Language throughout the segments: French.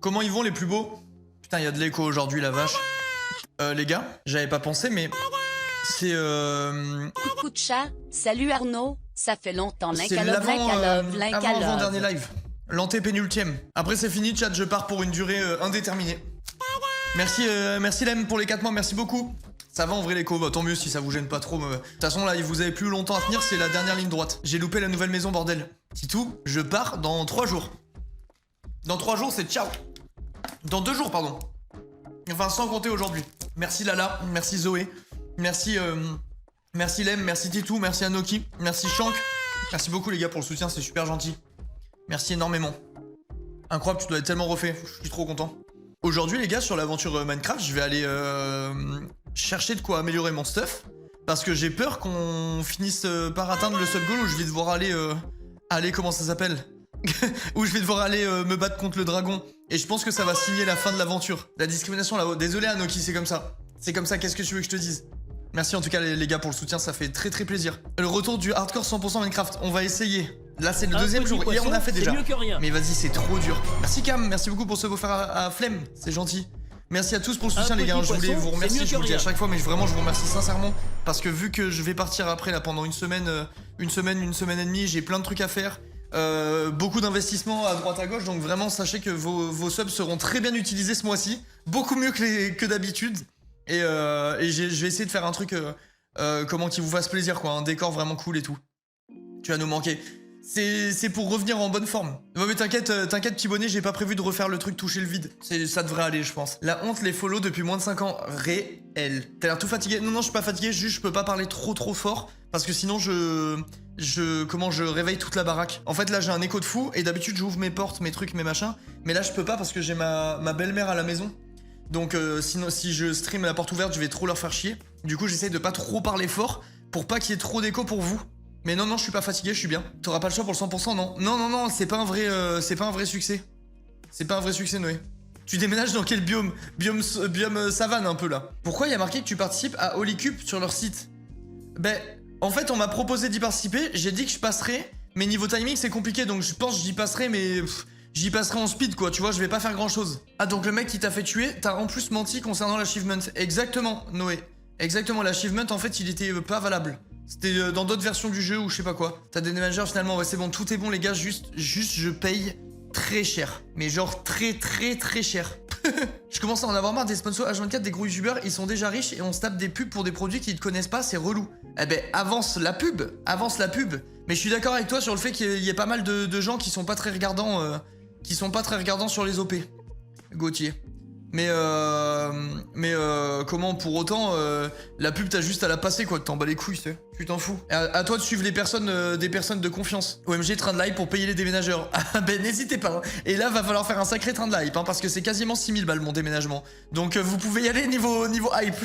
Comment ils vont les plus beaux? Putain, il y a de l'écho aujourd'hui, la vache. Les gars, j'avais pas pensé, mais c'est Coucou de chat, salut Arnaud, ça fait longtemps, c'est l'avant-dernier live. L'antépénultième. Après c'est fini, chat, je pars pour une durée indéterminée. Merci, merci Lem pour les 4 mois, merci beaucoup. Ça va en vrai l'écho, bah, tant mieux si ça vous gêne pas trop. De toute façon là, vous avez plus longtemps à tenir, c'est la dernière ligne droite. J'ai loupé la nouvelle maison, bordel. C'est tout, je pars dans 3 jours. Dans 3 jours, c'est ciao. Dans 2 jours, pardon. Enfin, sans compter aujourd'hui. Merci Lala, merci Zoé, merci merci Lem, merci Titou, merci Anoki, merci Shank. Merci beaucoup les gars pour le soutien, c'est super gentil. Merci énormément. Incroyable, tu dois être tellement refait, je suis trop content. Aujourd'hui les gars, sur l'aventure Minecraft, je vais aller chercher de quoi améliorer mon stuff. Parce que j'ai peur qu'on finisse par atteindre le sub goal où je vais devoir aller comment ça s'appelle où je vais devoir aller me battre contre le dragon. Et je pense que ça va signer la fin de l'aventure. La discrimination là-haut. Désolé Anoki, c'est comme ça. C'est comme ça, qu'est-ce que tu veux que je te dise? Merci en tout cas les gars pour le soutien, ça fait très très plaisir. Le retour du hardcore 100% Minecraft, on va essayer. Là c'est le deuxième jour, hier on a fait déjà. Mais vas-y, c'est trop dur. Merci Cam, merci beaucoup pour ce beau fer à flemme, c'est gentil. Merci à tous pour le soutien les gars, je voulais vous remercier, je vous le dis à chaque fois, mais vraiment je vous remercie sincèrement. Parce que vu que je vais partir après là pendant une semaine et demie, j'ai plein de trucs à faire. Beaucoup d'investissements à droite à gauche, donc vraiment sachez que vos subs seront très bien utilisés ce mois-ci. Beaucoup mieux que d'habitude. Et je vais essayer de faire un truc comment qui vous fasse plaisir quoi, un décor vraiment cool et tout. Tu vas nous manquer. C'est pour revenir en bonne forme. Non mais t'inquiète petit bonnet, j'ai pas prévu de refaire le truc toucher le vide. Ça devrait aller je pense. La honte les follow depuis moins de 5 ans. Réel. T'as l'air tout fatigué? Non je suis pas fatigué, juste je peux pas parler trop fort. Parce que sinon je réveille toute la baraque. En fait là j'ai un écho de fou et d'habitude j'ouvre mes portes, mes trucs, mes machins. Mais là je peux pas parce que j'ai ma belle-mère à la maison. Donc sinon si je stream la porte ouverte je vais trop leur faire chier. Du coup j'essaye de pas trop parler fort pour pas qu'il y ait trop d'écho pour vous. Mais non je suis pas fatigué, je suis bien. T'auras pas le choix pour le 100%, non? Non, c'est pas un vrai succès. C'est pas un vrai succès Noé. Tu déménages dans quel biome? Biome savane un peu là. Pourquoi il y a marqué que tu participes à Holycup sur leur site? Ben en fait on m'a proposé d'y participer, j'ai dit que je passerais. Mais niveau timing c'est compliqué donc je pense que j'y passerai mais... j'y passerai en speed quoi, tu vois, je vais pas faire grand chose. Ah donc le mec qui t'a fait tuer, t'as en plus menti concernant l'achievement. Exactement Noé. Exactement, l'achievement en fait il était pas valable. C'était dans d'autres versions du jeu ou je sais pas quoi. T'as des déménageurs finalement, ouais c'est bon, tout est bon les gars, juste je paye très cher. Mais genre très cher. Je commence à en avoir marre des sponsors H24, des gros youtubeurs, ils sont déjà riches et on se tape des pubs pour des produits qu'ils ne connaissent pas, c'est relou. Eh ben avance la pub. Mais je suis d'accord avec toi sur le fait qu'il y ait pas mal de gens qui sont pas très regardants, sur les OP. Gauthier. Mais comment pour autant la pub t'as juste à la passer quoi, t'en bats les couilles, tu t'en fous. À toi de suivre les personnes, des personnes de confiance. OMG train de live pour payer les déménageurs. Ah ben n'hésitez pas. Et là va falloir faire un sacré train de live parce que c'est quasiment 6000 balles mon déménagement. Donc vous pouvez y aller niveau hype.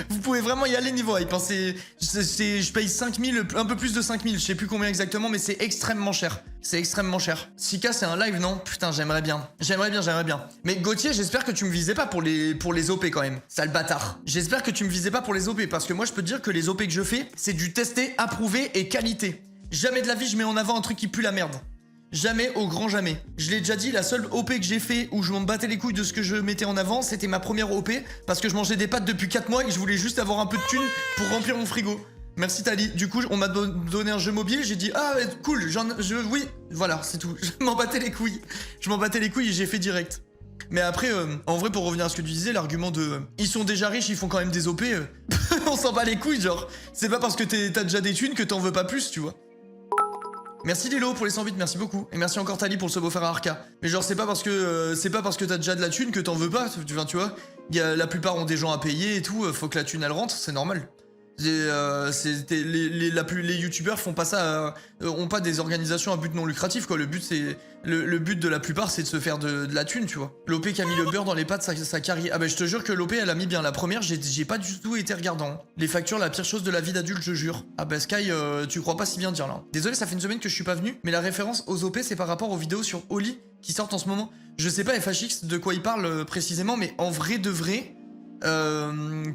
Vous pouvez vraiment y aller niveau hype. Je paye 5000, un peu plus de 5000, je sais plus combien exactement, mais c'est extrêmement cher. C'est extrêmement cher. Sika, c'est un live, non? Putain, j'aimerais bien. Mais Gauthier, j'espère que tu me visais pas pour les OP quand même. Sale bâtard. J'espère que tu me visais pas pour les OP, parce que moi, je peux te dire que les OP que je fais, c'est du testé, approuvé et qualité. Jamais de la vie, je mets en avant un truc qui pue la merde. Jamais au grand jamais. Je l'ai déjà dit, la seule OP que j'ai fait où je m'en battais les couilles de ce que je mettais en avant, c'était ma première OP parce que je mangeais des pâtes depuis 4 mois et que je voulais juste avoir un peu de thunes pour remplir mon frigo. Merci Tali. Du coup, on m'a donné un jeu mobile, j'ai dit ah cool, oui, voilà, c'est tout. Je m'en battais les couilles. Et j'ai fait direct. Mais après, en vrai, pour revenir à ce que tu disais, l'argument de ils sont déjà riches, ils font quand même des OP, on s'en bat les couilles, genre. C'est pas parce que t'as déjà des thunes que t'en veux pas plus, tu vois. Merci Lilo pour les 108, merci beaucoup. Et merci encore Tali pour le sub offert à Arca. Mais genre c'est pas parce que t'as déjà de la thune que t'en veux pas, tu vois. La plupart ont des gens à payer et tout, faut que la thune elle rentre, c'est normal. Les youtubeurs font pas ça, ont pas des organisations à but non lucratif quoi. Le but de la plupart c'est de se faire de la thune, tu vois. L'OP qui a mis le beurre dans les pâtes, ça carie. Ah bah je te jure que l'OP elle a mis bien. La première, j'ai pas du tout été regardant. Les factures, la pire chose de la vie d'adulte, je jure. Ah bah Sky, tu crois pas si bien dire là. Désolé, ça fait une semaine que je suis pas venu, mais la référence aux OP c'est par rapport aux vidéos sur Oli qui sortent en ce moment. Je sais pas FHX de quoi il parle précisément, mais en vrai de vrai,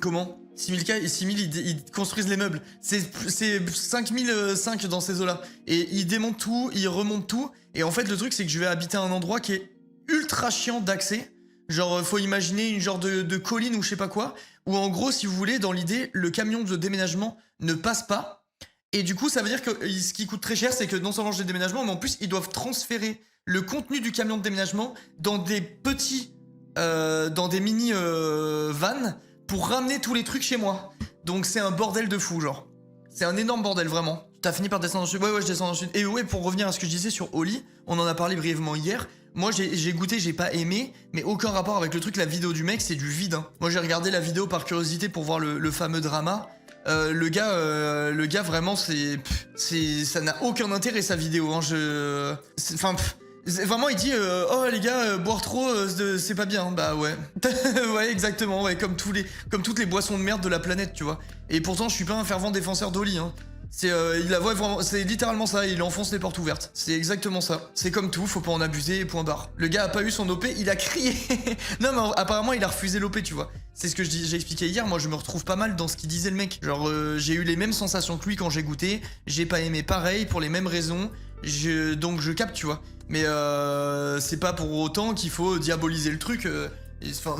comment 6000K et 6000 ils construisent les meubles. C'est 5005 dans ces eaux-là. Et ils démontent tout, ils remontent tout. Et en fait le truc c'est que je vais habiter à un endroit qui est ultra chiant d'accès. Genre, faut imaginer une genre de colline ou je sais pas quoi, où en gros, si vous voulez, dans l'idée, le camion de déménagement ne passe pas. Et du coup, ça veut dire que ce qui coûte très cher, c'est que non seulement j'ai des déménagements, mais en plus, ils doivent transférer le contenu du camion de déménagement dans des petits, dans des mini vannes pour ramener tous les trucs chez moi. Donc c'est un bordel de fou, genre. C'est un énorme bordel, vraiment. T'as fini par descendre dans le sud? Ouais, je descends dans le sud. Et ouais, pour revenir à ce que je disais sur Oli, on en a parlé brièvement hier. Moi, j'ai goûté, j'ai pas aimé, mais aucun rapport avec le truc. La vidéo du mec, c'est du vide. Hein. Moi, j'ai regardé la vidéo par curiosité pour voir le fameux drama. Le gars, vraiment, ça n'a aucun intérêt, sa vidéo. Hein. Vraiment, il dit oh les gars, boire trop, c'est pas bien. Bah ouais. Ouais, exactement. Ouais, comme toutes les boissons de merde de la planète, tu vois. Et pourtant, je suis pas un fervent défenseur d'Oli. Hein. Il la voit vraiment, c'est littéralement ça, il enfonce les portes ouvertes. C'est exactement ça. C'est comme tout, faut pas en abuser, point barre. Le gars a pas eu son OP, il a crié. Non mais apparemment il a refusé l'OP, tu vois. C'est ce que j'ai expliqué hier, moi je me retrouve pas mal dans ce qu'il disait le mec. Genre j'ai eu les mêmes sensations que lui quand j'ai goûté, j'ai pas aimé pareil pour les mêmes raisons. Donc je capte, tu vois. Mais c'est pas pour autant qu'il faut diaboliser le truc. Enfin,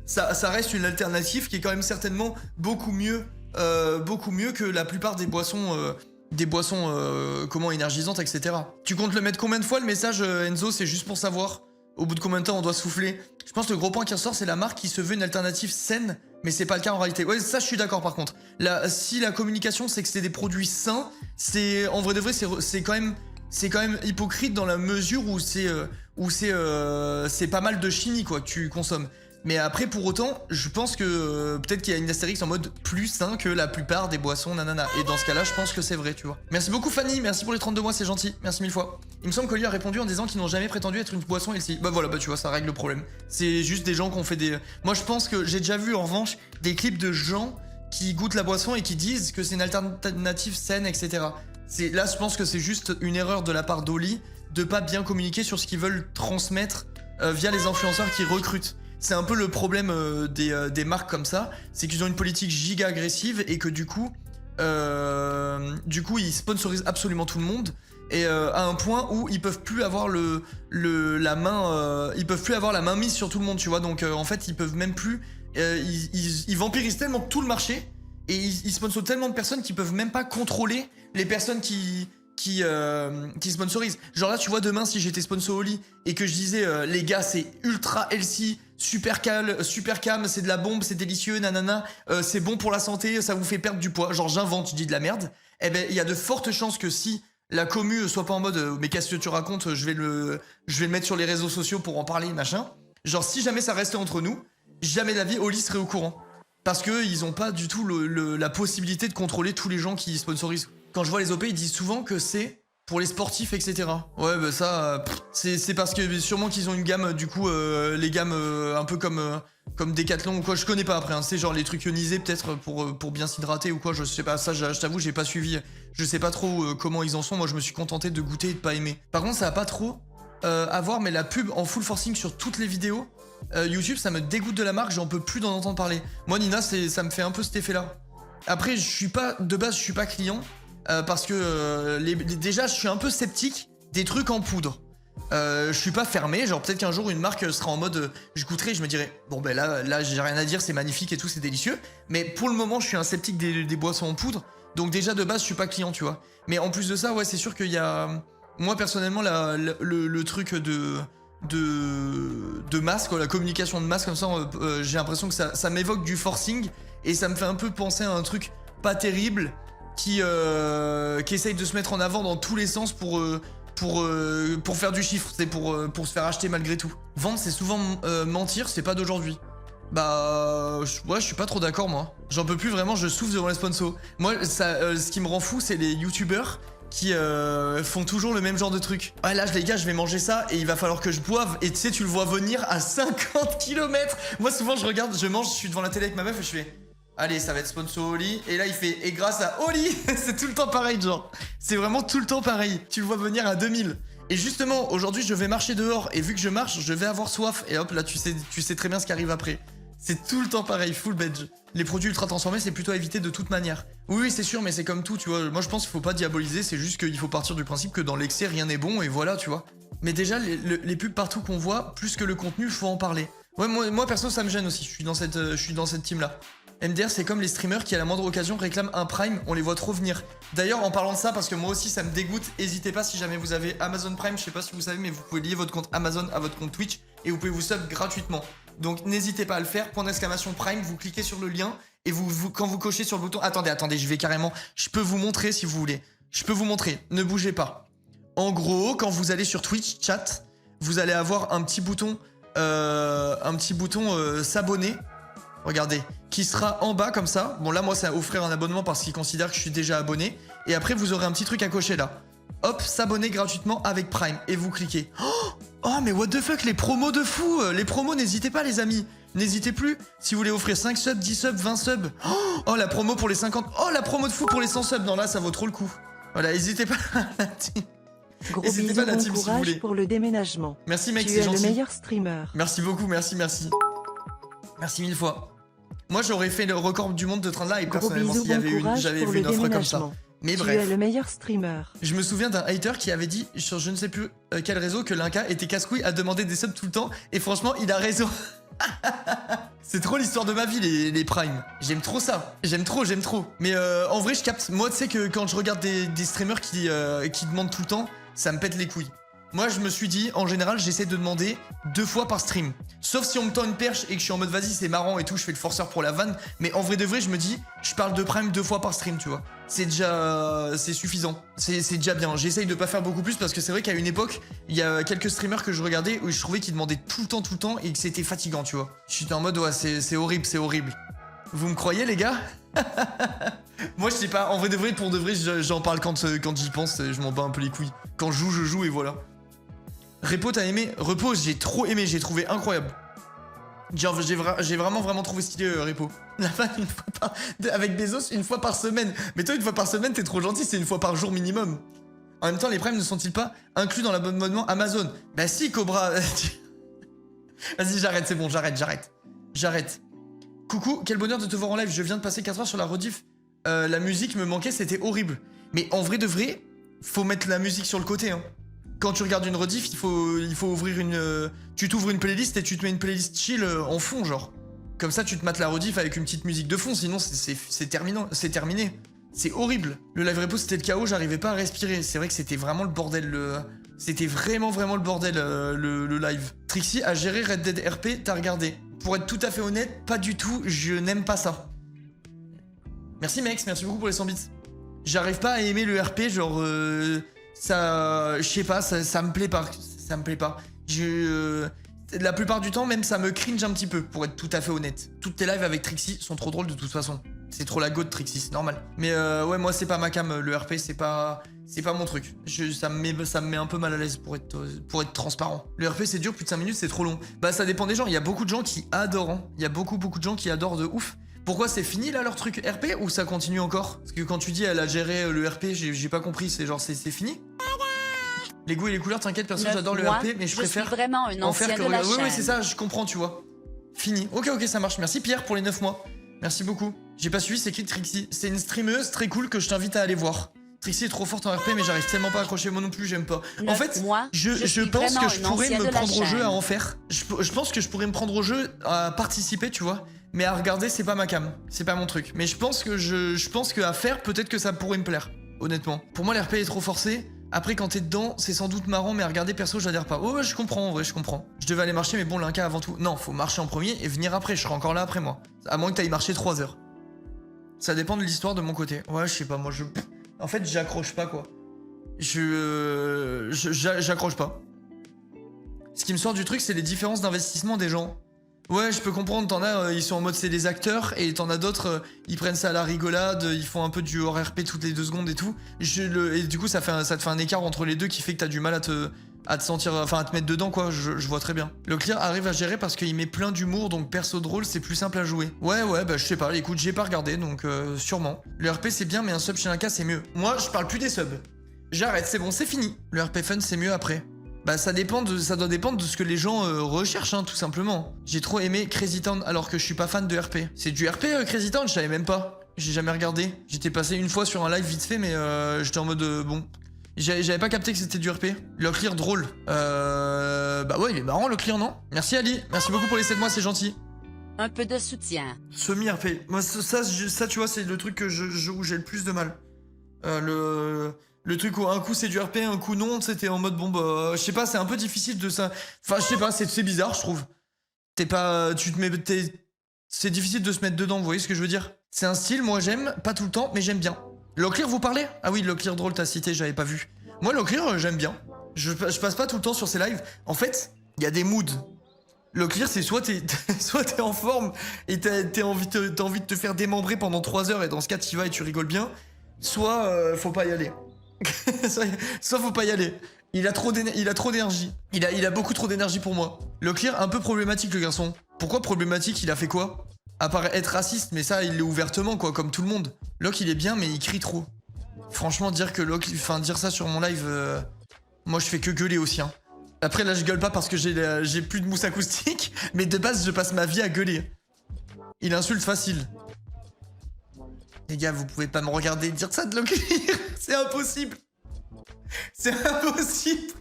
ça reste une alternative qui est quand même certainement beaucoup mieux que la plupart des boissons, comment, énergisantes, etc. Tu comptes le mettre combien de fois le message, Enzo? C'est juste pour savoir au bout de combien de temps on doit souffler. Je pense que le gros point qui ressort, c'est la marque qui se veut une alternative saine, mais c'est pas le cas en réalité. Ouais, ça je suis d'accord par contre. Si la communication c'est que c'est des produits sains, c'est en vrai de vrai c'est quand même hypocrite dans la mesure où c'est pas mal de chimie quoi que tu consommes. Mais après, pour autant, je pense que peut-être qu'il y a une astérix en mode plus sain que la plupart des boissons, nanana. Et dans ce cas-là, je pense que c'est vrai, tu vois. Merci beaucoup, Fanny. Merci pour les 32 mois, c'est gentil. Merci 1000 fois. Il me semble qu'Oli a répondu en disant qu'ils n'ont jamais prétendu être une boisson LCI. Bah voilà, bah tu vois, ça règle le problème. C'est juste des gens qui ont fait des... Moi, je pense que j'ai déjà vu, en revanche, des clips de gens qui goûtent la boisson et qui disent que c'est une alternative saine, etc. Là, je pense que c'est juste une erreur de la part d'Oli de pas bien communiquer sur ce qu'ils veulent transmettre via les influenceurs qui recrutent. C'est un peu le problème des marques comme ça, c'est qu'ils ont une politique giga agressive et que du coup ils sponsorisent absolument tout le monde et à un point où ils peuvent plus avoir la main mise sur tout le monde, tu vois. Donc en fait ils peuvent même plus, ils vampirisent tellement tout le marché et ils sponsorisent tellement de personnes qu'ils peuvent même pas contrôler les personnes qui sponsorisent. Genre là tu vois, demain si j'étais sponsor Oli et que je disais les gars c'est ultra healthy, super calme, c'est de la bombe, c'est délicieux, nanana, c'est bon pour la santé, ça vous fait perdre du poids, genre j'invente, je dis de la merde, eh ben il y a de fortes chances que si la commu soit pas en mode mais qu'est-ce que tu racontes, je vais le mettre sur les réseaux sociaux pour en parler, machin, genre si jamais ça restait entre nous, jamais de la vie Oli serait au courant. Parce qu'ils ont pas du tout la possibilité de contrôler tous les gens qui sponsorisent. Quand je vois les OP, ils disent souvent que c'est pour les sportifs, etc. Ouais, bah ça, c'est parce que sûrement qu'ils ont une gamme, du coup, les gammes un peu comme Decathlon ou quoi. Je connais pas après, hein, c'est genre les trucs ionisés peut-être pour bien s'hydrater ou quoi. Je sais pas, ça, je t'avoue, j'ai pas suivi. Je sais pas trop comment ils en sont. Moi, je me suis contenté de goûter et de pas aimer. Par contre, ça a pas trop à voir, mais la pub en full forcing sur toutes les vidéos, YouTube, ça me dégoûte de la marque, j'en peux plus d'en entendre parler. Moi, Nina, ça me fait un peu cet effet-là. Après, de base, je suis pas client. Parce que déjà je suis un peu sceptique des trucs en poudre. Je suis pas fermé, genre peut-être qu'un jour une marque sera en mode je goûterai et je me dirai bon ben là j'ai rien à dire, c'est magnifique et tout, c'est délicieux. Mais pour le moment je suis un sceptique des boissons en poudre. Donc déjà de base je suis pas client, tu vois. Mais en plus de ça, ouais, c'est sûr qu'il y a... Moi personnellement le truc de masse, quoi, la communication de masse comme ça, j'ai l'impression que ça m'évoque du forcing. Et ça me fait un peu penser à un truc pas terrible qui essaye de se mettre en avant dans tous les sens pour faire du chiffre, c'est pour se faire acheter malgré tout. Vendre, c'est souvent mentir, c'est pas d'aujourd'hui. Bah ouais, je suis pas trop d'accord moi. J'en peux plus vraiment, je souffle devant les sponsors. Moi, ce qui me rend fou, c'est les youtubeurs qui font toujours le même genre de truc. Ouais, là les gars, je vais manger ça et il va falloir que je boive. Et tu sais, tu le vois venir à 50 km. Moi souvent je regarde, je mange, je suis devant la télé avec ma meuf et je fais allez, ça va être sponsor Oli. Et là, il fait et grâce à Oli. C'est tout le temps pareil, genre. C'est vraiment tout le temps pareil. Tu le vois venir à 2000. Et justement, aujourd'hui, je vais marcher dehors. Et vu que je marche, je vais avoir soif. Et hop, là, tu sais très bien ce qui arrive après. C'est tout le temps pareil, full badge. Les produits ultra transformés, c'est plutôt à éviter de toute manière. Oui, c'est sûr, mais c'est comme tout, tu vois. Moi, je pense qu'il faut pas diaboliser, c'est juste qu'il faut partir du principe que dans l'excès, rien n'est bon, et voilà, tu vois. Mais déjà, les pubs partout qu'on voit, plus que le contenu, faut en parler. Ouais, moi perso, ça me gêne aussi. Je suis dans cette team-là. MDR, c'est comme les streamers qui, à la moindre occasion, réclament un Prime, on les voit trop venir. D'ailleurs, en parlant de ça, parce que moi aussi, ça me dégoûte, n'hésitez pas, si jamais vous avez Amazon Prime, je sais pas si vous savez, mais vous pouvez lier votre compte Amazon à votre compte Twitch, et vous pouvez vous sub gratuitement. Donc, n'hésitez pas à le faire, point d'exclamation Prime, vous cliquez sur le lien, et quand vous cochez sur le bouton... Attendez, je vais carrément... Je peux vous montrer si vous voulez. Je peux vous montrer, ne bougez pas. En gros, quand vous allez sur Twitch, chat, vous allez avoir un petit bouton... s'abonner. Regardez, qui sera en bas comme ça. Bon là moi c'est à offrir un abonnement parce qu'il considère que je suis déjà abonné. Et après vous aurez un petit truc à cocher là. Hop, s'abonner gratuitement avec Prime. Et vous cliquez. Oh mais what the fuck, les promos de fou. Les promos, n'hésitez pas les amis. N'hésitez plus. Si vous voulez offrir 5 subs, 10 subs, 20 subs. Oh la promo pour les 50. Oh la promo de fou pour les 100 subs. Non là ça vaut trop le coup. Voilà, n'hésitez pas la team. Gros N'hésitez bisous, pas, la bon team, si vous courage voulez. pour le déménagement. Merci mec, Tu c'est es gentil. le meilleur streamer. Merci beaucoup, merci. Merci 1000 fois. Moi j'aurais fait le record du monde de train de live Gros personnellement bisous, s'il y bon avait courage j'avais pour vu le une offre comme ça. déménagement. Mais Tu bref. es le meilleur streamer. Je me souviens d'un hater qui avait dit sur je ne sais plus quel réseau que l'Inca était casse-couille à demander des subs tout le temps et franchement il a raison. C'est trop l'histoire de ma vie les primes. J'aime trop ça. J'aime trop. Mais en vrai je capte. Moi tu sais que quand je regarde des streamers qui demandent tout le temps, ça me pète les couilles. Moi je me suis dit en général j'essaie de demander 2 fois par stream. Sauf si on me tend une perche et que je suis en mode vas-y c'est marrant et tout, je fais le forceur pour la vanne. Mais en vrai de vrai je me dis je parle de prime 2 fois par stream tu vois. C'est déjà... c'est suffisant. C'est déjà bien. J'essaye de pas faire beaucoup plus parce que c'est vrai qu'à une époque il y a quelques streamers que je regardais où je trouvais qu'ils demandaient tout le temps et que c'était fatigant tu vois. J'étais en mode ouais c'est horrible. Vous me croyez les gars? Moi je sais pas, en vrai de vrai, pour de vrai j'en parle quand j'y pense, je m'en bats un peu les couilles. Quand je joue et voilà. Repo t'as aimé? Repo j'ai trop aimé, j'ai trouvé incroyable. Genre j'ai vraiment trouvé stylé Repo. La vanne une fois par... avec Bezos une fois par semaine. Mais toi une fois par semaine t'es trop gentil, c'est une fois par jour minimum. En même temps les primes ne sont-ils pas inclus dans l'abonnement Amazon? Bah si Cobra. Vas-y j'arrête, c'est bon, j'arrête. Coucou, quel bonheur de te voir en live, je viens de passer 4 heures sur la rediff. La musique me manquait, c'était horrible. Mais en vrai de vrai, faut mettre la musique sur le côté hein. Quand tu regardes une rediff, il faut ouvrir une... tu t'ouvres une playlist et tu te mets une playlist chill en fond genre. Comme ça tu te mates la rediff avec une petite musique de fond, sinon c'est terminé. C'est horrible. Le live repo c'était le chaos, j'arrivais pas à respirer. C'est vrai que c'était vraiment le bordel C'était vraiment le bordel le live. Trixie a géré Red Dead RP, t'as regardé? Pour être tout à fait honnête, pas du tout, je n'aime pas ça. Merci Mex, merci beaucoup pour les 100 bits. J'arrive pas à aimer le RP, genre... ça... Je sais pas, ça me plaît pas. La plupart du temps, même ça me cringe un petit peu, pour être tout à fait honnête. Toutes tes lives avec Trixie sont trop drôles de toute façon. C'est trop la go de Trixie, c'est normal. Mais ouais, moi c'est pas ma cam, le RP c'est pas mon truc. Ça me met un peu mal à l'aise pour être transparent. Le RP c'est dur, plus de 5 minutes c'est trop long. Bah ça dépend des gens, il y a beaucoup de gens qui adorent. Hein. Il y a beaucoup de gens qui adorent de ouf. Pourquoi c'est fini là leur truc RP ou ça continue encore? Parce que quand tu dis elle a géré le RP, j'ai pas compris, c'est genre c'est fini? Les goûts et les couleurs, t'inquiète, perso j'adore le RP, mais je préfère vraiment une en faire ancienne que de la regarder. Ouais, chaîne. c'est ça, je comprends, tu vois. Fini. Ok, ça marche. Merci Pierre pour les 9 mois. Merci beaucoup. J'ai pas suivi, c'est qui Trixie? C'est une streameuse très cool que je t'invite à aller voir. Trixie est trop forte en RP, mais j'arrive tellement pas à accrocher moi non plus, j'aime pas. En fait, je pense que je pourrais me prendre au jeu à en faire. Je pense que je pourrais me prendre au jeu à participer, tu vois. Mais à regarder, c'est pas ma cam. C'est pas mon truc. Mais je pense que à faire, peut-être que ça pourrait me plaire. Honnêtement. Pour moi, l'RP est trop forcé. Après, quand t'es dedans, c'est sans doute marrant, mais à regarder perso, j'adhère pas. Oh, ouais, je comprends, en vrai, je comprends. Je devais aller marcher, mais bon, l'Inca avant tout. Non, faut marcher en premier et venir après. Je serai encore là après moi. À moins que t'ailles marcher 3 heures. Ça dépend de l'histoire de mon côté. Ouais, je sais pas, moi, en fait, j'accroche pas, quoi. J'accroche pas. Ce qui me sort du truc, c'est les différences d'investissement des gens. Ouais, je peux comprendre, t'en as, ils sont en mode c'est des acteurs, et t'en as d'autres, ils prennent ça à la rigolade, ils font un peu du hors RP toutes les 2 secondes et tout. Et du coup, ça te fait un écart entre les deux qui fait que t'as du mal à te sentir, enfin à te mettre dedans quoi, je vois très bien. Le clear arrive à gérer parce qu'il met plein d'humour, donc perso drôle, c'est plus simple à jouer. Ouais, bah je sais pas, écoute, j'ai pas regardé, donc sûrement. Le RP c'est bien, mais un sub chez un cas c'est mieux. Moi, je parle plus des subs. J'arrête, c'est bon, c'est fini. Le RP fun c'est mieux après. Bah ça doit dépendre de ce que les gens recherchent, hein, tout simplement. J'ai trop aimé Crazy Town alors que je suis pas fan de RP. C'est du RP Crazy Town, je savais même pas. J'ai jamais regardé. J'étais passé une fois sur un live vite fait, mais j'étais en mode bon. J'avais pas capté que c'était du RP. Locklear drôle. Bah ouais, il est marrant Locklear, non? Merci Ali, merci beaucoup pour les 7 mois, c'est gentil. Un peu de soutien. Semi-RP. Moi, ça, tu vois, c'est le truc que où j'ai le plus de mal. Le truc où un coup c'est du RP, un coup non, c'était en mode bon, bah, je sais pas, c'est un peu difficile de ça. Enfin, je sais pas, c'est bizarre, je trouve. C'est difficile de se mettre dedans, vous voyez ce que je veux dire? C'est un style, moi j'aime, pas tout le temps, mais j'aime bien. Locklear, vous parlez? Ah oui, Locklear drôle, t'as cité, j'avais pas vu. Moi, Locklear, j'aime bien. Je passe pas tout le temps sur ses lives. En fait, il y a des moods. Locklear, c'est soit t'es en forme et t'as envie de te faire démembrer pendant 3 heures et dans ce cas, t'y vas et tu rigoles bien. Soit faut pas y aller. soit faut pas y aller. Il a trop d'énergie. Il a beaucoup trop d'énergie pour moi. Locklear, un peu problématique le garçon. Pourquoi problématique? Il a fait quoi? À part être raciste, mais ça, il l'est ouvertement, quoi, comme tout le monde. Locke, il est bien, mais il crie trop. Franchement, dire ça sur mon live, moi, je fais que gueuler aussi, hein. Après, là, je gueule pas parce que j'ai plus de mousse acoustique, mais de base, je passe ma vie à gueuler. Il insulte facile. Les gars, vous pouvez pas me regarder dire ça de Locklear. C'est impossible. C'est impossible.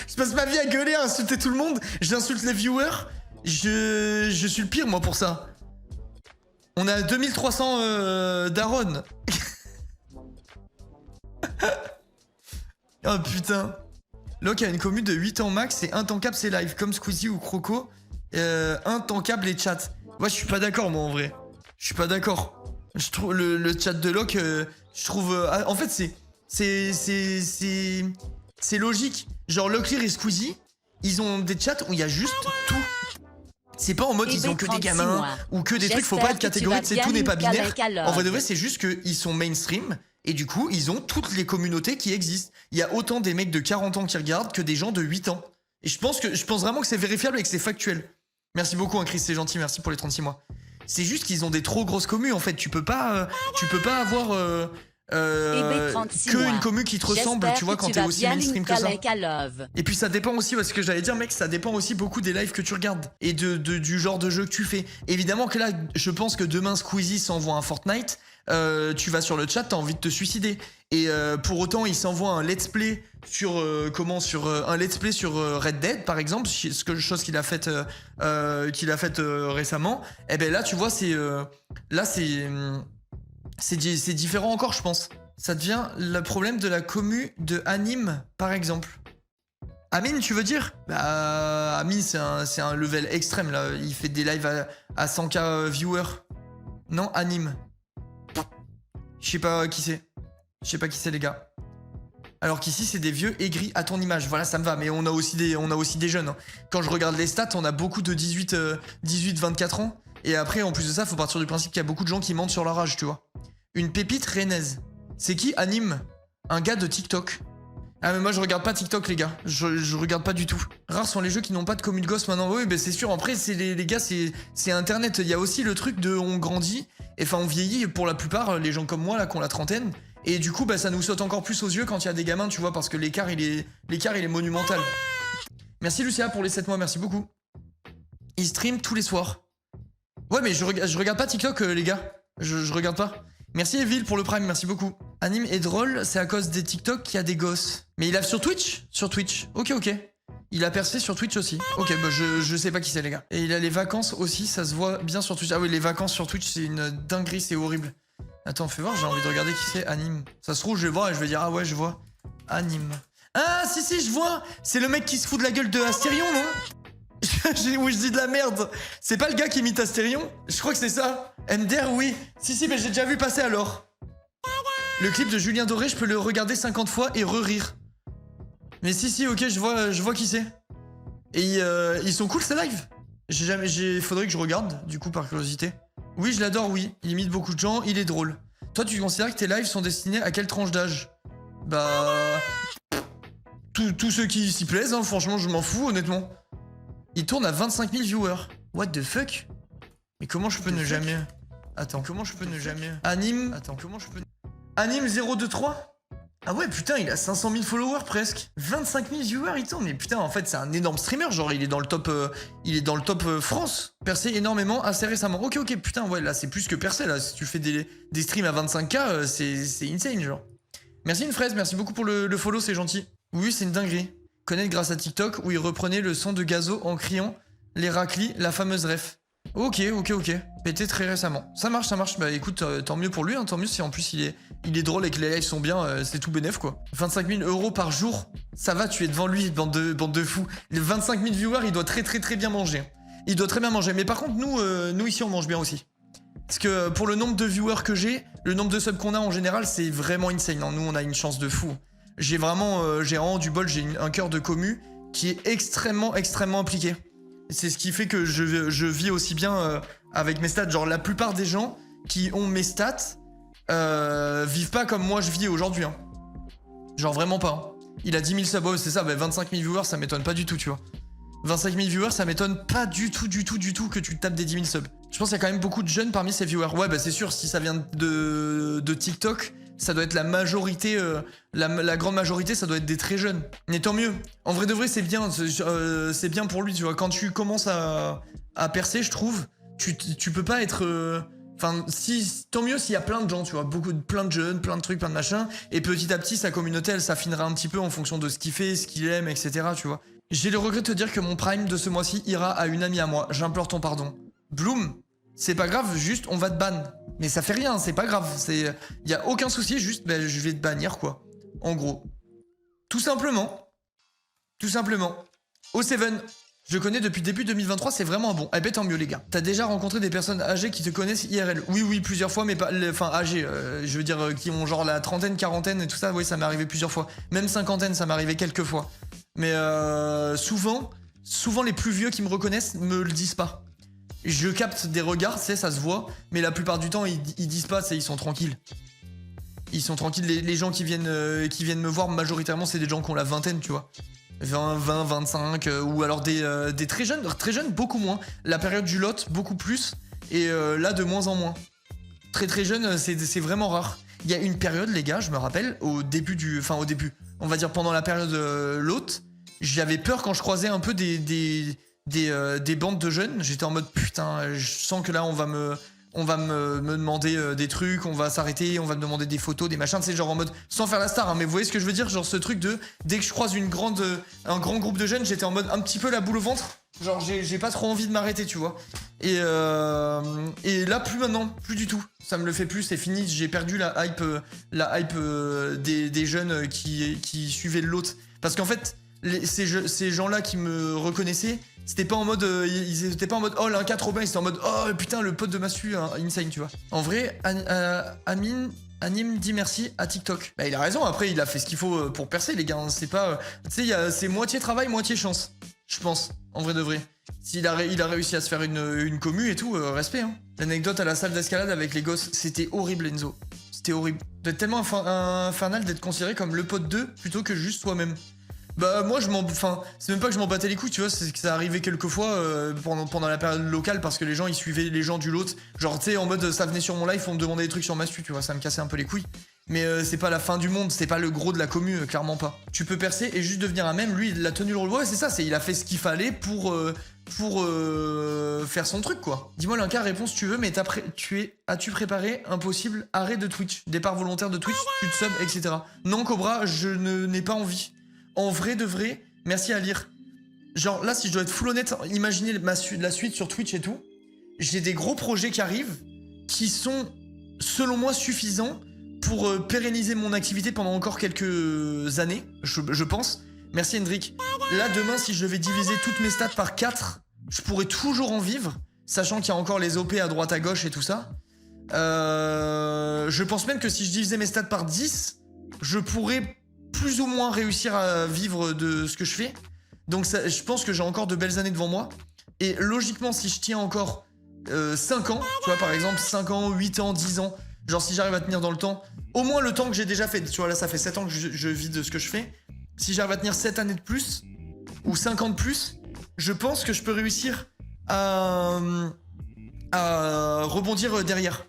Je passe ma vie à gueuler, à insulter tout le monde. J'insulte les viewers. Je suis le pire, moi, pour ça. On a 2300 Daron. Oh putain. Locke a une commu de 8 ans max et intankable ses lives, comme Squeezie ou Croco. Intankable les chats. Moi, je suis pas d'accord, moi, en vrai. Je suis pas d'accord. Je trouve le chat de Locke, je trouve... en fait, c'est logique. Genre, Locklear et Squeezie, ils ont des chats où il y a juste tout. C'est pas en mode ils ont que des gamins ou que des trucs, faut pas être catégorique, c'est tout n'est pas binaire. En vrai de vrai, c'est juste qu'ils sont mainstream et du coup, ils ont toutes les communautés qui existent. Il y a autant des mecs de 40 ans qui regardent que des gens de 8 ans. Et je pense vraiment que c'est vérifiable et que c'est factuel. Merci beaucoup, hein, Chris, c'est gentil, merci pour les 36 mois. C'est juste qu'ils ont des trop grosses communes en fait. Tu peux pas avoir une commu qui te ressemble, tu vois, quand t'es aussi mainstream que ça. Et puis ça dépend aussi, ce que j'allais dire, mec, ça dépend aussi beaucoup des lives que tu regardes et du genre de jeu que tu fais. Évidemment que là, je pense que demain Squeezie s'envoie un Fortnite, tu vas sur le chat, t'as envie de te suicider. Et pour autant, il s'envoie un let's play sur Red Dead par exemple, chose qu'il a faite récemment. Et ben là, tu vois, c'est différent encore, je pense. Ça devient le problème de la commu de Anime, par exemple. Amine, tu veux dire? Bah, Amine, c'est un level extrême, là. Il fait des lives à 100K viewers. Non, Anime. Je sais pas qui c'est. Je sais pas qui c'est, les gars. Alors qu'ici, c'est des vieux aigris à ton image. Voilà, ça me va. Mais on a aussi des jeunes, hein. Quand je regarde les stats, on a beaucoup de 18-24 ans. Et après, en plus de ça, faut partir du principe qu'il y a beaucoup de gens qui mentent sur leur âge, tu vois. Une pépite rennaise. C'est qui Anime? Un gars de TikTok. Ah mais moi je regarde pas TikTok, les gars. Je regarde pas du tout. Rares sont les jeux qui n'ont pas de commu de gosse maintenant. Oui, ben c'est sûr. Après, les gars, c'est Internet. Il y a aussi le truc de on grandit. Et enfin, on vieillit pour la plupart, les gens comme moi, là, qui ont la trentaine. Et du coup, bah, ça nous saute encore plus aux yeux quand il y a des gamins, tu vois, parce que l'écart, il est monumental. Merci Lucia pour les 7 mois, merci beaucoup. Il stream tous les soirs. Ouais, mais je regarde pas TikTok, les gars. Je regarde pas. Merci Evil pour le prime, merci beaucoup. Anime est drôle, c'est à cause des TikTok qu'il y a des gosses. Mais il a sur Twitch? Sur Twitch. Ok. Il a percé sur Twitch aussi. Ok, bah je sais pas qui c'est, les gars. Et il a les vacances aussi, ça se voit bien sur Twitch. Ah oui, les vacances sur Twitch, c'est une dinguerie, c'est horrible. Attends, fais voir, j'ai envie de regarder qui c'est. Anime. Ça se trouve, je vais voir et je vais dire, ah ouais, je vois. Anime. Ah, si, je vois. C'est le mec qui se fout de la gueule de Astérion, non? Oui, je dis de la merde. C'est pas le gars qui imite Astérion? Je crois que c'est ça. MDR, oui. Si, mais j'ai déjà vu passer alors. Le clip de Julien Doré, je peux le regarder 50 fois et re-rire. Mais si, ok, je vois qui c'est. Et ils sont cool ces lives. Faudrait que je regarde, du coup, par curiosité. Oui, je l'adore, oui. Il imite beaucoup de gens, il est drôle. Toi, tu considères que tes lives sont destinés à quelle tranche d'âge? Bah... Tous ceux qui s'y plaisent, hein, franchement, je m'en fous, honnêtement. Il tourne à 25 000 viewers. What the fuck? Mais comment je peux ne jamais... Attends, comment je peux ne jamais... Anime... Attends, comment je peux... Anime 023? Ah ouais, putain, il a 500 000 followers presque. 25 000 viewers, il tourne. Mais putain, en fait, c'est un énorme streamer. Genre, il est dans le top, France. Percé énormément assez récemment. Ok, putain, ouais, là, c'est plus que percé. Là, si tu fais des streams à 25K, c'est insane, genre. Merci une fraise, merci beaucoup pour le follow, c'est gentil. Oui, c'est une dinguerie. Connaître grâce à TikTok où il reprenait le son de Gazo en criant les raclis, la fameuse ref. Ok. Pété très récemment. Ça marche. Bah écoute, tant mieux pour lui, hein, tant mieux si en plus il est drôle et que les lives sont bien, c'est tout bénef quoi. 25 000 € par jour, ça va, tu es devant lui, bande de fous. Les 25 000 viewers, il doit très bien manger. Il doit très bien manger. Mais par contre, nous ici, on mange bien aussi. Parce que pour le nombre de viewers que j'ai, le nombre de subs qu'on a en général, c'est vraiment insane. Hein. Nous, on a une chance de fou. J'ai vraiment du bol, j'ai un cœur de commu qui est extrêmement impliqué. C'est ce qui fait que je vis aussi bien avec mes stats. Genre, la plupart des gens qui ont mes stats vivent pas comme moi je vis aujourd'hui. Hein. Genre, vraiment pas. Hein. Il a 10 000 subs, c'est ça, bah 25 000 viewers, ça m'étonne pas du tout, tu vois. 25 000 viewers, ça m'étonne pas du tout que tu tapes des 10 000 subs. Je pense qu'il y a quand même beaucoup de jeunes parmi ces viewers. Ouais, bah c'est sûr, si ça vient de TikTok, ça doit être la majorité, la grande majorité, ça doit être des très jeunes. Mais tant mieux. En vrai de vrai, c'est bien pour lui, tu vois. Quand tu commences à percer, je trouve, tu peux pas être... Enfin, tant mieux s'il y a plein de gens, tu vois, plein de jeunes, plein de trucs, plein de machins, et petit à petit, sa communauté, elle s'affinera un petit peu en fonction de ce qu'il fait, ce qu'il aime, etc., tu vois. J'ai le regret de te dire que mon prime de ce mois-ci ira à une amie à moi. J'implore ton pardon. Bloom, c'est pas grave, juste on va te ban. Mais ça fait rien, c'est pas grave. Y a aucun souci, juste je vais te bannir quoi. En gros. Tout simplement. O7, je connais depuis début 2023, c'est vraiment bon. Eh ben tant mieux les gars. T'as déjà rencontré des personnes âgées qui te connaissent IRL? Oui, plusieurs fois, mais pas... Enfin, âgées, je veux dire, qui ont genre la trentaine, quarantaine et tout ça, oui, ça m'est arrivé plusieurs fois. Même cinquantaine, ça m'est arrivé quelques fois. Mais souvent les plus vieux qui me reconnaissent me le disent pas. Je capte des regards, ça se voit, mais la plupart du temps, ils disent pas, ils sont tranquilles. Ils sont tranquilles, les gens qui viennent me voir, majoritairement, c'est des gens qui ont la vingtaine, tu vois. 20, 25, ou alors des très jeunes, beaucoup moins. La période du lot, beaucoup plus, et là, de moins en moins. Très jeunes, c'est vraiment rare. Il y a une période, les gars, je me rappelle, au début, on va dire pendant la période lot, j'avais peur quand je croisais un peu des bandes de jeunes. J'étais en mode putain, je sens que là on va me demander des trucs, on va s'arrêter, on va me demander des photos, des machins, c'est genre en mode sans faire la star, hein, mais vous voyez ce que je veux dire, genre ce truc de dès que je croise un grand groupe de jeunes, j'étais en mode un petit peu la boule au ventre. Genre j'ai pas trop envie de m'arrêter, tu vois. Et là plus maintenant, plus du tout. Ça me le fait plus, c'est fini. J'ai perdu la hype des jeunes qui suivaient l'autre. Parce qu'en fait, ces gens-là qui me reconnaissaient, c'était pas en mode ils étaient pas en mode oh l'Inca trop bien, ils étaient en mode oh putain le pote de Massu, hein, insane, tu vois. En vrai, Anime dit merci à TikTok. Bah il a raison, après il a fait ce qu'il faut pour percer les gars, c'est pas tu sais c'est moitié travail, moitié chance. Je pense, en vrai de vrai. S'il a réussi à se faire une commu et tout, respect hein. L'anecdote à la salle d'escalade avec les gosses, c'était horrible Enzo. C'était horrible. D'être tellement infernal d'être considéré comme le pote d'eux plutôt que juste soi-même. Bah moi c'est même pas que je m'en battais les couilles, tu vois, c'est que ça arrivait quelques fois pendant la période locale parce que les gens ils suivaient les gens du lot. Genre tu sais en mode ça venait sur mon live, on me demandait des trucs sur Massu, tu vois, ça me cassait un peu les couilles. Mais c'est pas la fin du monde, c'est pas le gros de la commu, clairement pas. Tu peux percer et juste devenir un mème, lui il a tenu le rôle. Ouais c'est ça, il a fait ce qu'il fallait pour faire son truc quoi. Dis-moi l'Inca, réponse tu veux, mais as-tu préparé un possible arrêt de Twitch? Départ volontaire de Twitch, plus de sub, etc. Non Cobra, je n'ai pas envie. En vrai de vrai, merci à lire. Genre là, si je dois être full honnête, imaginez la suite sur Twitch et tout. J'ai des gros projets qui arrivent qui sont, selon moi, suffisants pour pérenniser mon activité pendant encore quelques années, je pense. Merci Hendrik. Là, demain, si je devais diviser toutes mes stats par 4, je pourrais toujours en vivre, sachant qu'il y a encore les OP à droite à gauche et tout ça. Je pense même que si je divisais mes stats par 10, je pourrais plus ou moins réussir à vivre de ce que je fais. Donc ça, je pense que j'ai encore de belles années devant moi. Et logiquement, si je tiens encore 5 ans, tu vois, par exemple 5 ans, 8 ans, 10 ans, genre si j'arrive à tenir dans le temps, au moins le temps que j'ai déjà fait, tu vois, là ça fait 7 ans que je vis de ce que je fais, si j'arrive à tenir 7 années de plus, ou 5 ans de plus, je pense que je peux réussir à rebondir derrière.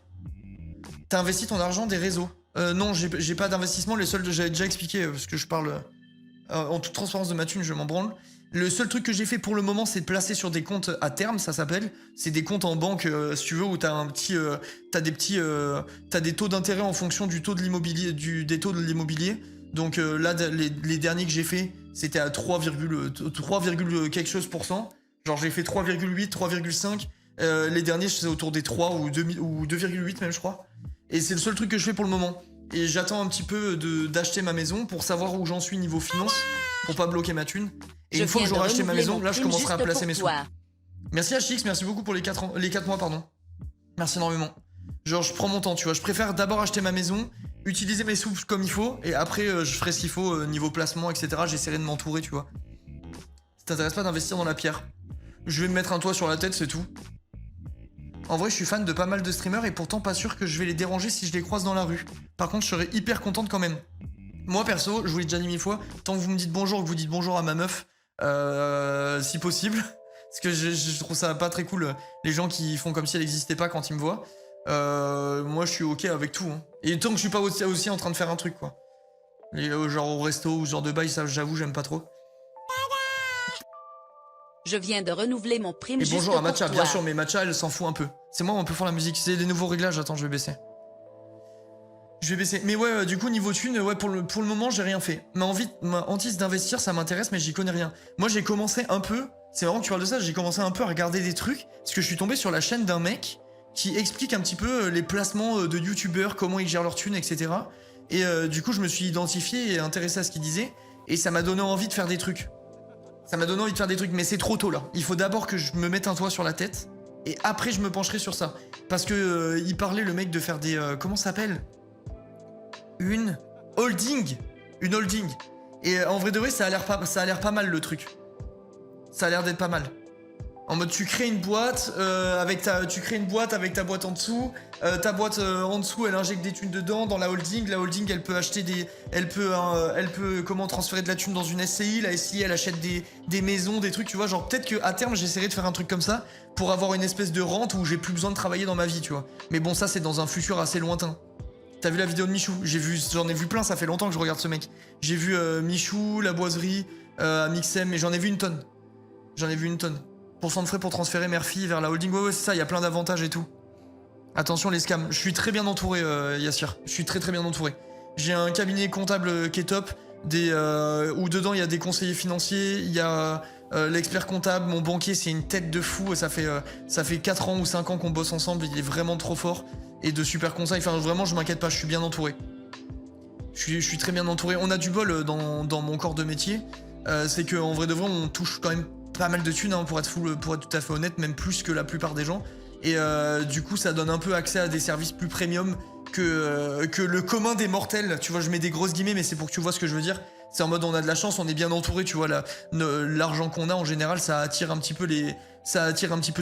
T'as investi ton argent des réseaux. Non, j'ai pas d'investissement. Les seuls, j'avais déjà expliqué, parce que je parle en toute transparence de ma thune, je m'en branle. Le seul truc que j'ai fait pour le moment, c'est de placer sur des comptes à terme, ça s'appelle. C'est des comptes en banque, si tu veux, où t'as un petit, t'as des taux d'intérêt en fonction du taux de l'immobilier, des taux de l'immobilier. Donc là, les derniers que j'ai fait, c'était à 3, quelque chose %. Genre j'ai fait 3,8, 3,5. Les derniers, c'est autour des 3 ou 2,8 même, je crois. Et c'est le seul truc que je fais pour le moment. Et j'attends un petit peu d'acheter ma maison pour savoir où j'en suis niveau finance, pour pas bloquer ma thune. Et une fois que j'aurai acheté ma maison, là je commencerai à placer mes sous. Merci HX, merci beaucoup pour les 4 mois, pardon. Merci énormément. Genre je prends mon temps, tu vois. Je préfère d'abord acheter ma maison, utiliser mes sous comme il faut, et après je ferai ce qu'il faut niveau placement, etc. J'essaierai de m'entourer, tu vois. Ça t'intéresse pas d'investir dans la pierre? Je vais me mettre un toit sur la tête, c'est tout. En vrai, je suis fan de pas mal de streamers et pourtant pas sûr que je vais les déranger si je les croise dans la rue. Par contre, je serais hyper contente quand même. Moi, perso, je vous l'ai déjà dit 1000 fois, tant que vous me dites bonjour, que vous dites bonjour à ma meuf, si possible, parce que je trouve ça pas très cool, les gens qui font comme si elle n'existait pas quand ils me voient. Moi, je suis ok avec tout. Hein. Et tant que je suis pas aussi en train de faire un truc, quoi. Genre au resto ou ce genre de bail, ça, j'avoue, j'aime pas trop. Je viens de renouveler mon prime. Et juste bonjour à pour Matcha, toi. bien sûr, mais Matcha, elle s'en fout un peu. C'est moi, on peut faire la musique. C'est des nouveaux réglages, attends, je vais baisser. Je vais baisser. Mais ouais, du coup, niveau thune, ouais, pour le moment, j'ai rien fait. Ma hantise d'investir, ça m'intéresse, mais j'y connais rien. Moi, j'ai commencé un peu, c'est marrant que tu parles de ça, j'ai commencé un peu à regarder des trucs, parce que je suis tombé sur la chaîne d'un mec qui explique un petit peu les placements de youtubeurs, comment ils gèrent leur thune, etc. Et du coup, je me suis identifié et intéressé à ce qu'il disait, et ça m'a donné envie de faire des trucs. Ça m'a donné envie de faire des trucs, mais c'est trop tôt là. Il faut d'abord que je me mette un toit sur la tête, et après je me pencherai sur ça. Parce que il parlait, le mec, de faire des... comment ça s'appelle ? Une holding. Une holding. Et en vrai de vrai, ça a l'air pas mal le truc. Ça a l'air d'être pas mal. En mode, tu crées une boîte avec ta boîte en dessous. Ta boîte en dessous, elle injecte des thunes dedans dans la holding. La holding, elle peut acheter elle peut transférer de la thune dans une SCI. La SCI, elle achète des maisons, des trucs, tu vois. Genre, peut-être qu'à terme, j'essaierai de faire un truc comme ça pour avoir une espèce de rente où j'ai plus besoin de travailler dans ma vie, tu vois. Mais bon, ça, c'est dans un futur assez lointain. T'as vu la vidéo de Michou? J'en ai vu plein, ça fait longtemps que je regarde ce mec. J'ai vu Michou, la boiserie, Mixem, mais j'en ai vu une tonne. Pourcent de frais pour transférer mère-fille vers la holding. Ouais, c'est ça, il y a plein d'avantages et tout. Attention les scams. Je suis très bien entouré, Yassir. Je suis très bien entouré. J'ai un cabinet comptable qui est top, où dedans il y a des conseillers financiers, il y a l'expert comptable, mon banquier c'est une tête de fou, ça fait 4 ans ou 5 ans qu'on bosse ensemble, il est vraiment trop fort. Et de super conseils, enfin vraiment je m'inquiète pas, je suis bien entouré. Je suis très bien entouré. On a du bol dans mon corps de métier, c'est qu'en vrai de vrai on touche quand même pas mal de thunes, hein, pour être tout à fait honnête, même plus que la plupart des gens. Et du coup ça donne un peu accès à des services plus premium que le commun des mortels. Tu vois, je mets des grosses guillemets, mais c'est pour que tu vois ce que je veux dire. C'est en mode on a de la chance, on est bien entouré, tu vois, l'argent qu'on a en général, ça attire un petit peu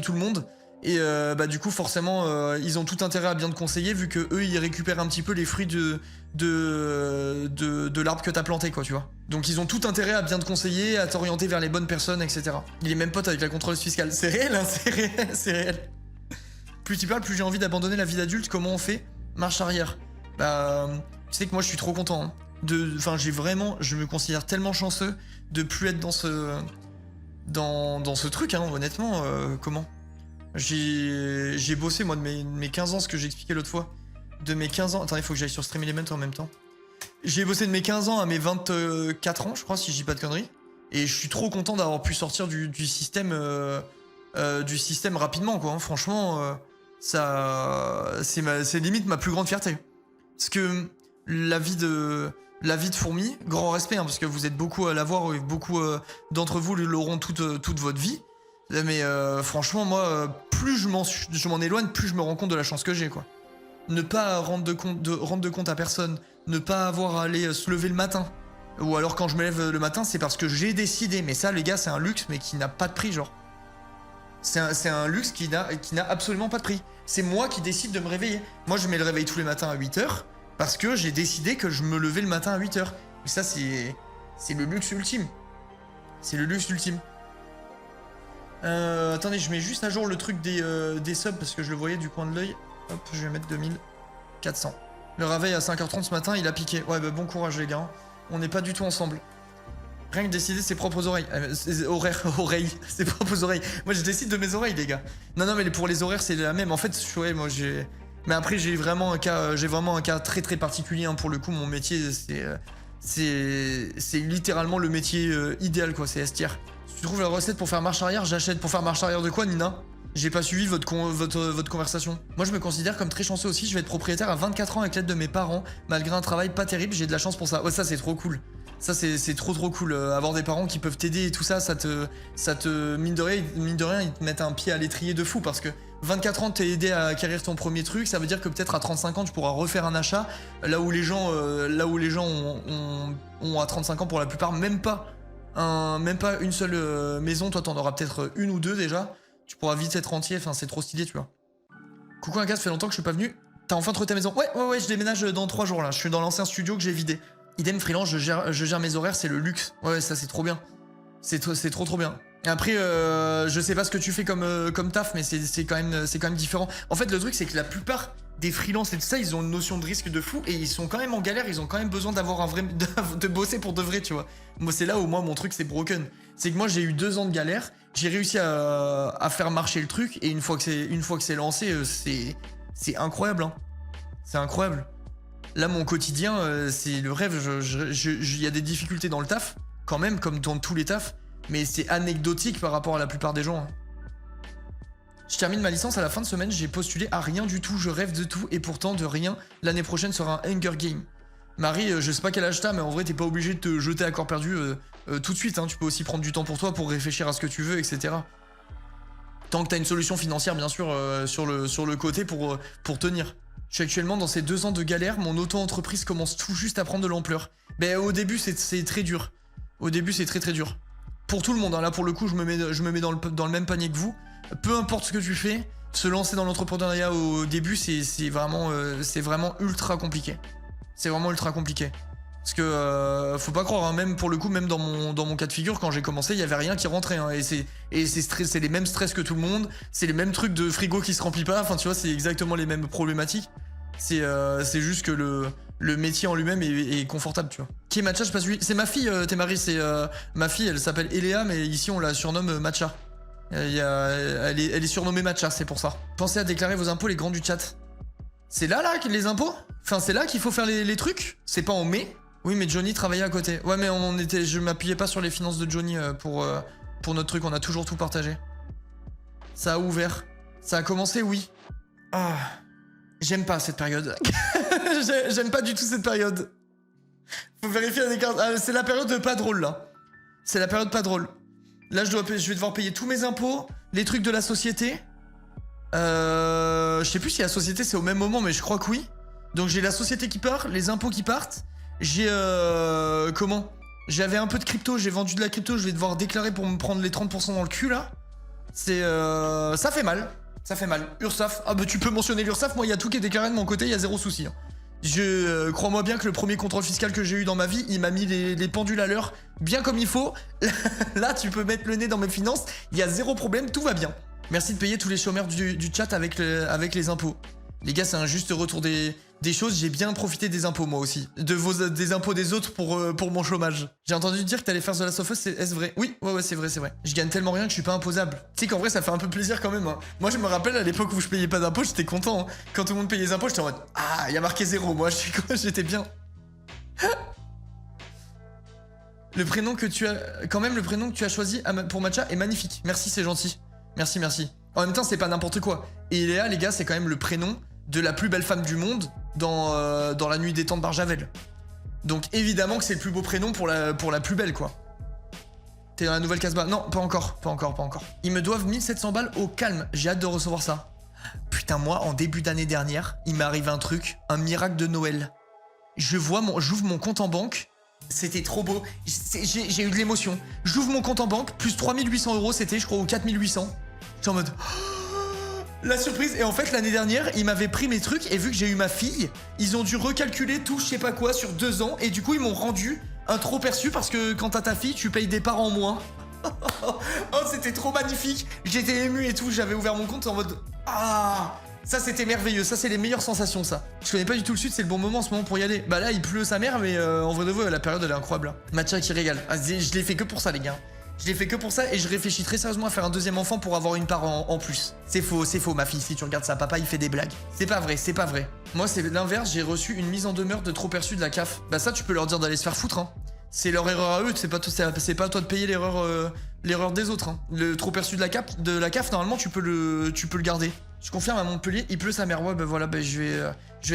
tout le monde. Et du coup forcément ils ont tout intérêt à bien te conseiller, vu que eux ils récupèrent un petit peu les fruits de l'arbre que t'as planté, quoi, tu vois. Donc ils ont tout intérêt à bien te conseiller, à t'orienter vers les bonnes personnes, etc. Il est même pote avec la contrôleuse fiscale. C'est réel, hein, c'est réel. Plus tu parles, plus j'ai envie d'abandonner la vie d'adulte. Comment on fait? Marche arrière. Tu sais que moi je suis trop content, hein. Je me considère tellement chanceux de plus être dans ce truc, hein, honnêtement. Comment j'ai bossé moi de mes 15 ans, ce que j'ai expliqué l'autre fois. De mes 15 ans... Attends, il faut que j'aille sur Stream Element en même temps. J'ai bossé de mes 15 ans à mes 24 ans, je crois, si je dis pas de conneries. Et je suis trop content d'avoir pu sortir du système rapidement, quoi. Hein. Franchement, c'est limite ma plus grande fierté. Parce que la vie de fourmi, grand respect, hein, parce que vous êtes beaucoup à l'avoir, et beaucoup d'entre vous l'auront toute votre vie. Mais franchement, moi, plus je m'en éloigne, plus je me rends compte de la chance que j'ai, quoi. Ne pas rendre de compte à personne, ne pas avoir à aller se lever le matin. Ou alors quand je me lève le matin, c'est parce que j'ai décidé. Mais ça, les gars, c'est un luxe, mais qui n'a pas de prix, genre. C'est un luxe qui n'a absolument pas de prix. C'est moi qui décide de me réveiller. Moi, je mets le réveil tous les matins à 8h, parce que j'ai décidé que je me levais le matin à 8h. Et ça, c'est le luxe ultime. C'est le luxe ultime. Attendez, je mets juste à jour le truc des subs, parce que je le voyais du coin de l'œil. Hop, je vais mettre 2400. Le réveil à 5h30 ce matin, il a piqué. Ouais, bah bon courage les gars. On n'est pas du tout ensemble. Rien que décider ses propres oreilles. Ses oreilles. Ses propres oreilles. Moi, je décide de mes oreilles, les gars. Non, mais pour les horaires, c'est la même. En fait, ouais, moi, j'ai... Mais après, j'ai vraiment un cas très très particulier. Hein. Pour le coup, mon métier, c'est littéralement le métier idéal, quoi. C'est S-tier. Si tu trouves la recette pour faire marche arrière, j'achète. Pour faire marche arrière de quoi, Nina? J'ai pas suivi votre conversation. Moi, je me considère comme très chanceux aussi. Je vais être propriétaire à 24 ans avec l'aide de mes parents. Malgré un travail pas terrible, j'ai de la chance pour ça. Ouais, ça, c'est trop cool. Ça, c'est trop cool. Avoir des parents qui peuvent t'aider et tout ça, ça te mine de rien, ils te mettent un pied à l'étrier de fou parce que 24 ans, t'es aidé à acquérir ton premier truc. Ça veut dire que peut-être à 35 ans, tu pourras refaire un achat. Là où les gens ont à 35 ans, pour la plupart, même pas une seule maison. Toi, t'en auras peut-être une ou deux déjà. Tu pourras vite être entier, enfin c'est trop stylé, tu vois. Coucou un gars, ça fait longtemps que je suis pas venu. T'as enfin trouvé ta maison? Ouais, je déménage dans 3 jours là. Je suis dans l'ancien studio que j'ai vidé. Idem freelance, je gère mes horaires, c'est le luxe. Ouais, ça c'est trop bien. C'est trop bien. Et après, je sais pas ce que tu fais comme taf, mais c'est quand même différent. En fait, le truc c'est que la plupart des freelances et tout ça, ils ont une notion de risque de fou et ils sont quand même en galère. Ils ont quand même besoin d'avoir de bosser pour de vrai, tu vois. Moi, c'est là où mon truc c'est broken. C'est que moi j'ai eu 2 ans de galère. J'ai réussi à faire marcher le truc et une fois que c'est lancé, c'est incroyable. Hein. C'est incroyable. Là, mon quotidien, c'est le rêve. Il y a des difficultés dans le taf, quand même, comme dans tous les tafs, mais c'est anecdotique par rapport à la plupart des gens. Hein. Je termine ma licence à la fin de semaine, j'ai postulé à rien du tout, je rêve de tout et pourtant de rien. L'année prochaine sera un Hunger Game. Marie, je sais pas quel âge t'as, mais en vrai, t'es pas obligé de te jeter à corps perdu tout de suite. Hein. Tu peux aussi prendre du temps pour toi, pour réfléchir à ce que tu veux, etc. Tant que t'as une solution financière, bien sûr, sur le côté pour tenir. Je suis actuellement dans ces 2 ans de galère, mon auto-entreprise commence tout juste à prendre de l'ampleur. Ben, au début, c'est très dur. Au début, c'est très dur. Pour tout le monde, hein. Là, pour le coup, je me mets dans le même panier que vous. Peu importe ce que tu fais, se lancer dans l'entrepreneuriat au début, c'est vraiment ultra compliqué. C'est vraiment ultra compliqué. Parce que faut pas croire, hein, même pour le coup, même dans mon cas de figure, quand j'ai commencé, il y avait rien qui rentrait. Hein, et c'est les mêmes stress que tout le monde, c'est les mêmes trucs de frigo qui se remplit pas, enfin tu vois, c'est exactement les mêmes problématiques. C'est juste que le métier en lui-même est confortable, tu vois. Qui est Matcha, je sais pas celui. C'est ma fille, t'es Marie, c'est ma fille, elle s'appelle Eléa, mais ici on la surnomme Matcha. Elle est surnommée Matcha, c'est pour ça. Pensez à déclarer vos impôts, les grands du chat. C'est là les impôts? Enfin, c'est là qu'il faut faire les trucs? C'est pas en mai? Oui, mais Johnny travaillait à côté. Ouais, mais je m'appuyais pas sur les finances de Johnny pour notre truc. On a toujours tout partagé. Ça a ouvert. Ça a commencé, oui. Ah, j'aime pas cette période. J'aime pas du tout cette période. Faut vérifier les cartes. Ah, c'est la période pas drôle, là. C'est la période pas drôle. Là, je vais devoir payer tous mes impôts, les trucs de la société. Je sais plus si la société c'est au même moment, mais je crois que oui. Donc j'ai la société qui part, les impôts qui partent. J'ai comment? J'avais un peu de crypto, j'ai vendu de la crypto, je vais devoir déclarer pour me prendre les 30% dans le cul là. C'est ça fait mal. Ça fait mal. URSAF. Ah bah tu peux mentionner l'URSAF, moi il y a tout qui est déclaré de mon côté, il y a zéro souci. Hein. Crois-moi bien que le premier contrôle fiscal que j'ai eu dans ma vie, il m'a mis les pendules à l'heure bien comme il faut. Là tu peux mettre le nez dans mes finances, il y a zéro problème, tout va bien. Merci de payer tous les chômeurs du chat avec les impôts. Les gars, c'est un juste retour des choses. J'ai bien profité des impôts, moi aussi. Des impôts des autres pour mon chômage. J'ai entendu dire que t'allais faire The Last of Us, est-ce vrai? Oui, ouais, c'est vrai. Je gagne tellement rien que je suis pas imposable. Tu sais qu'en vrai, ça fait un peu plaisir quand même. Hein. Moi, je me rappelle à l'époque où je payais pas d'impôts, j'étais content. Hein. Quand tout le monde payait les impôts, j'étais en mode ah, il y a marqué 0. Moi, j'étais bien. Le prénom que tu as choisi pour Matcha est magnifique. Merci, c'est gentil. Merci. En même temps, c'est pas n'importe quoi. Et Léa, les gars, c'est quand même le prénom de la plus belle femme du monde dans La Nuit des Temps de Barjavel. Donc évidemment que c'est le plus beau prénom pour la plus belle, quoi. T'es dans la nouvelle Casbah? Non, pas encore. Ils me doivent 1700 balles au calme. J'ai hâte de recevoir ça. Putain, moi, en début d'année dernière, il m'est arrivé un truc, un miracle de Noël. J'ouvre mon compte en banque. C'était trop beau. J'ai eu de l'émotion. J'ouvre mon compte en banque, plus 3800 €, c'était, je crois, ou 4800. J'étais en mode... La surprise. Et en fait, l'année dernière, ils m'avaient pris mes trucs et vu que j'ai eu ma fille, ils ont dû recalculer tout, je sais pas quoi, sur 2 ans. Et du coup, ils m'ont rendu un trop perçu parce que quand t'as ta fille, tu payes des parts en moins. Oh, c'était trop magnifique. J'étais ému et tout. J'avais ouvert mon compte en mode... Ah, Ça c'était merveilleux, ça c'est les meilleures sensations ça. Je connais pas du tout le sud, c'est le bon moment en ce moment pour y aller. Bah là il pleut sa mère mais en vrai de vrai la période elle est incroyable. Matcha qui régale. Ah, je l'ai fait que pour ça les gars. Je l'ai fait que pour ça et je réfléchis très sérieusement à faire un deuxième enfant pour avoir une part en plus. C'est faux ma fille, si tu regardes ça, papa il fait des blagues. C'est pas vrai, c'est pas vrai. Moi c'est l'inverse, j'ai reçu une mise en demeure de trop perçu de la CAF. Bah ça tu peux leur dire d'aller se faire foutre hein. C'est leur erreur à eux, c'est pas à toi de payer l'erreur des autres. Hein. Le trop perçu de la CAF, normalement tu peux le garder. Je confirme à Montpellier, il pleut sa mère. Ouais, bah voilà, bah, je vais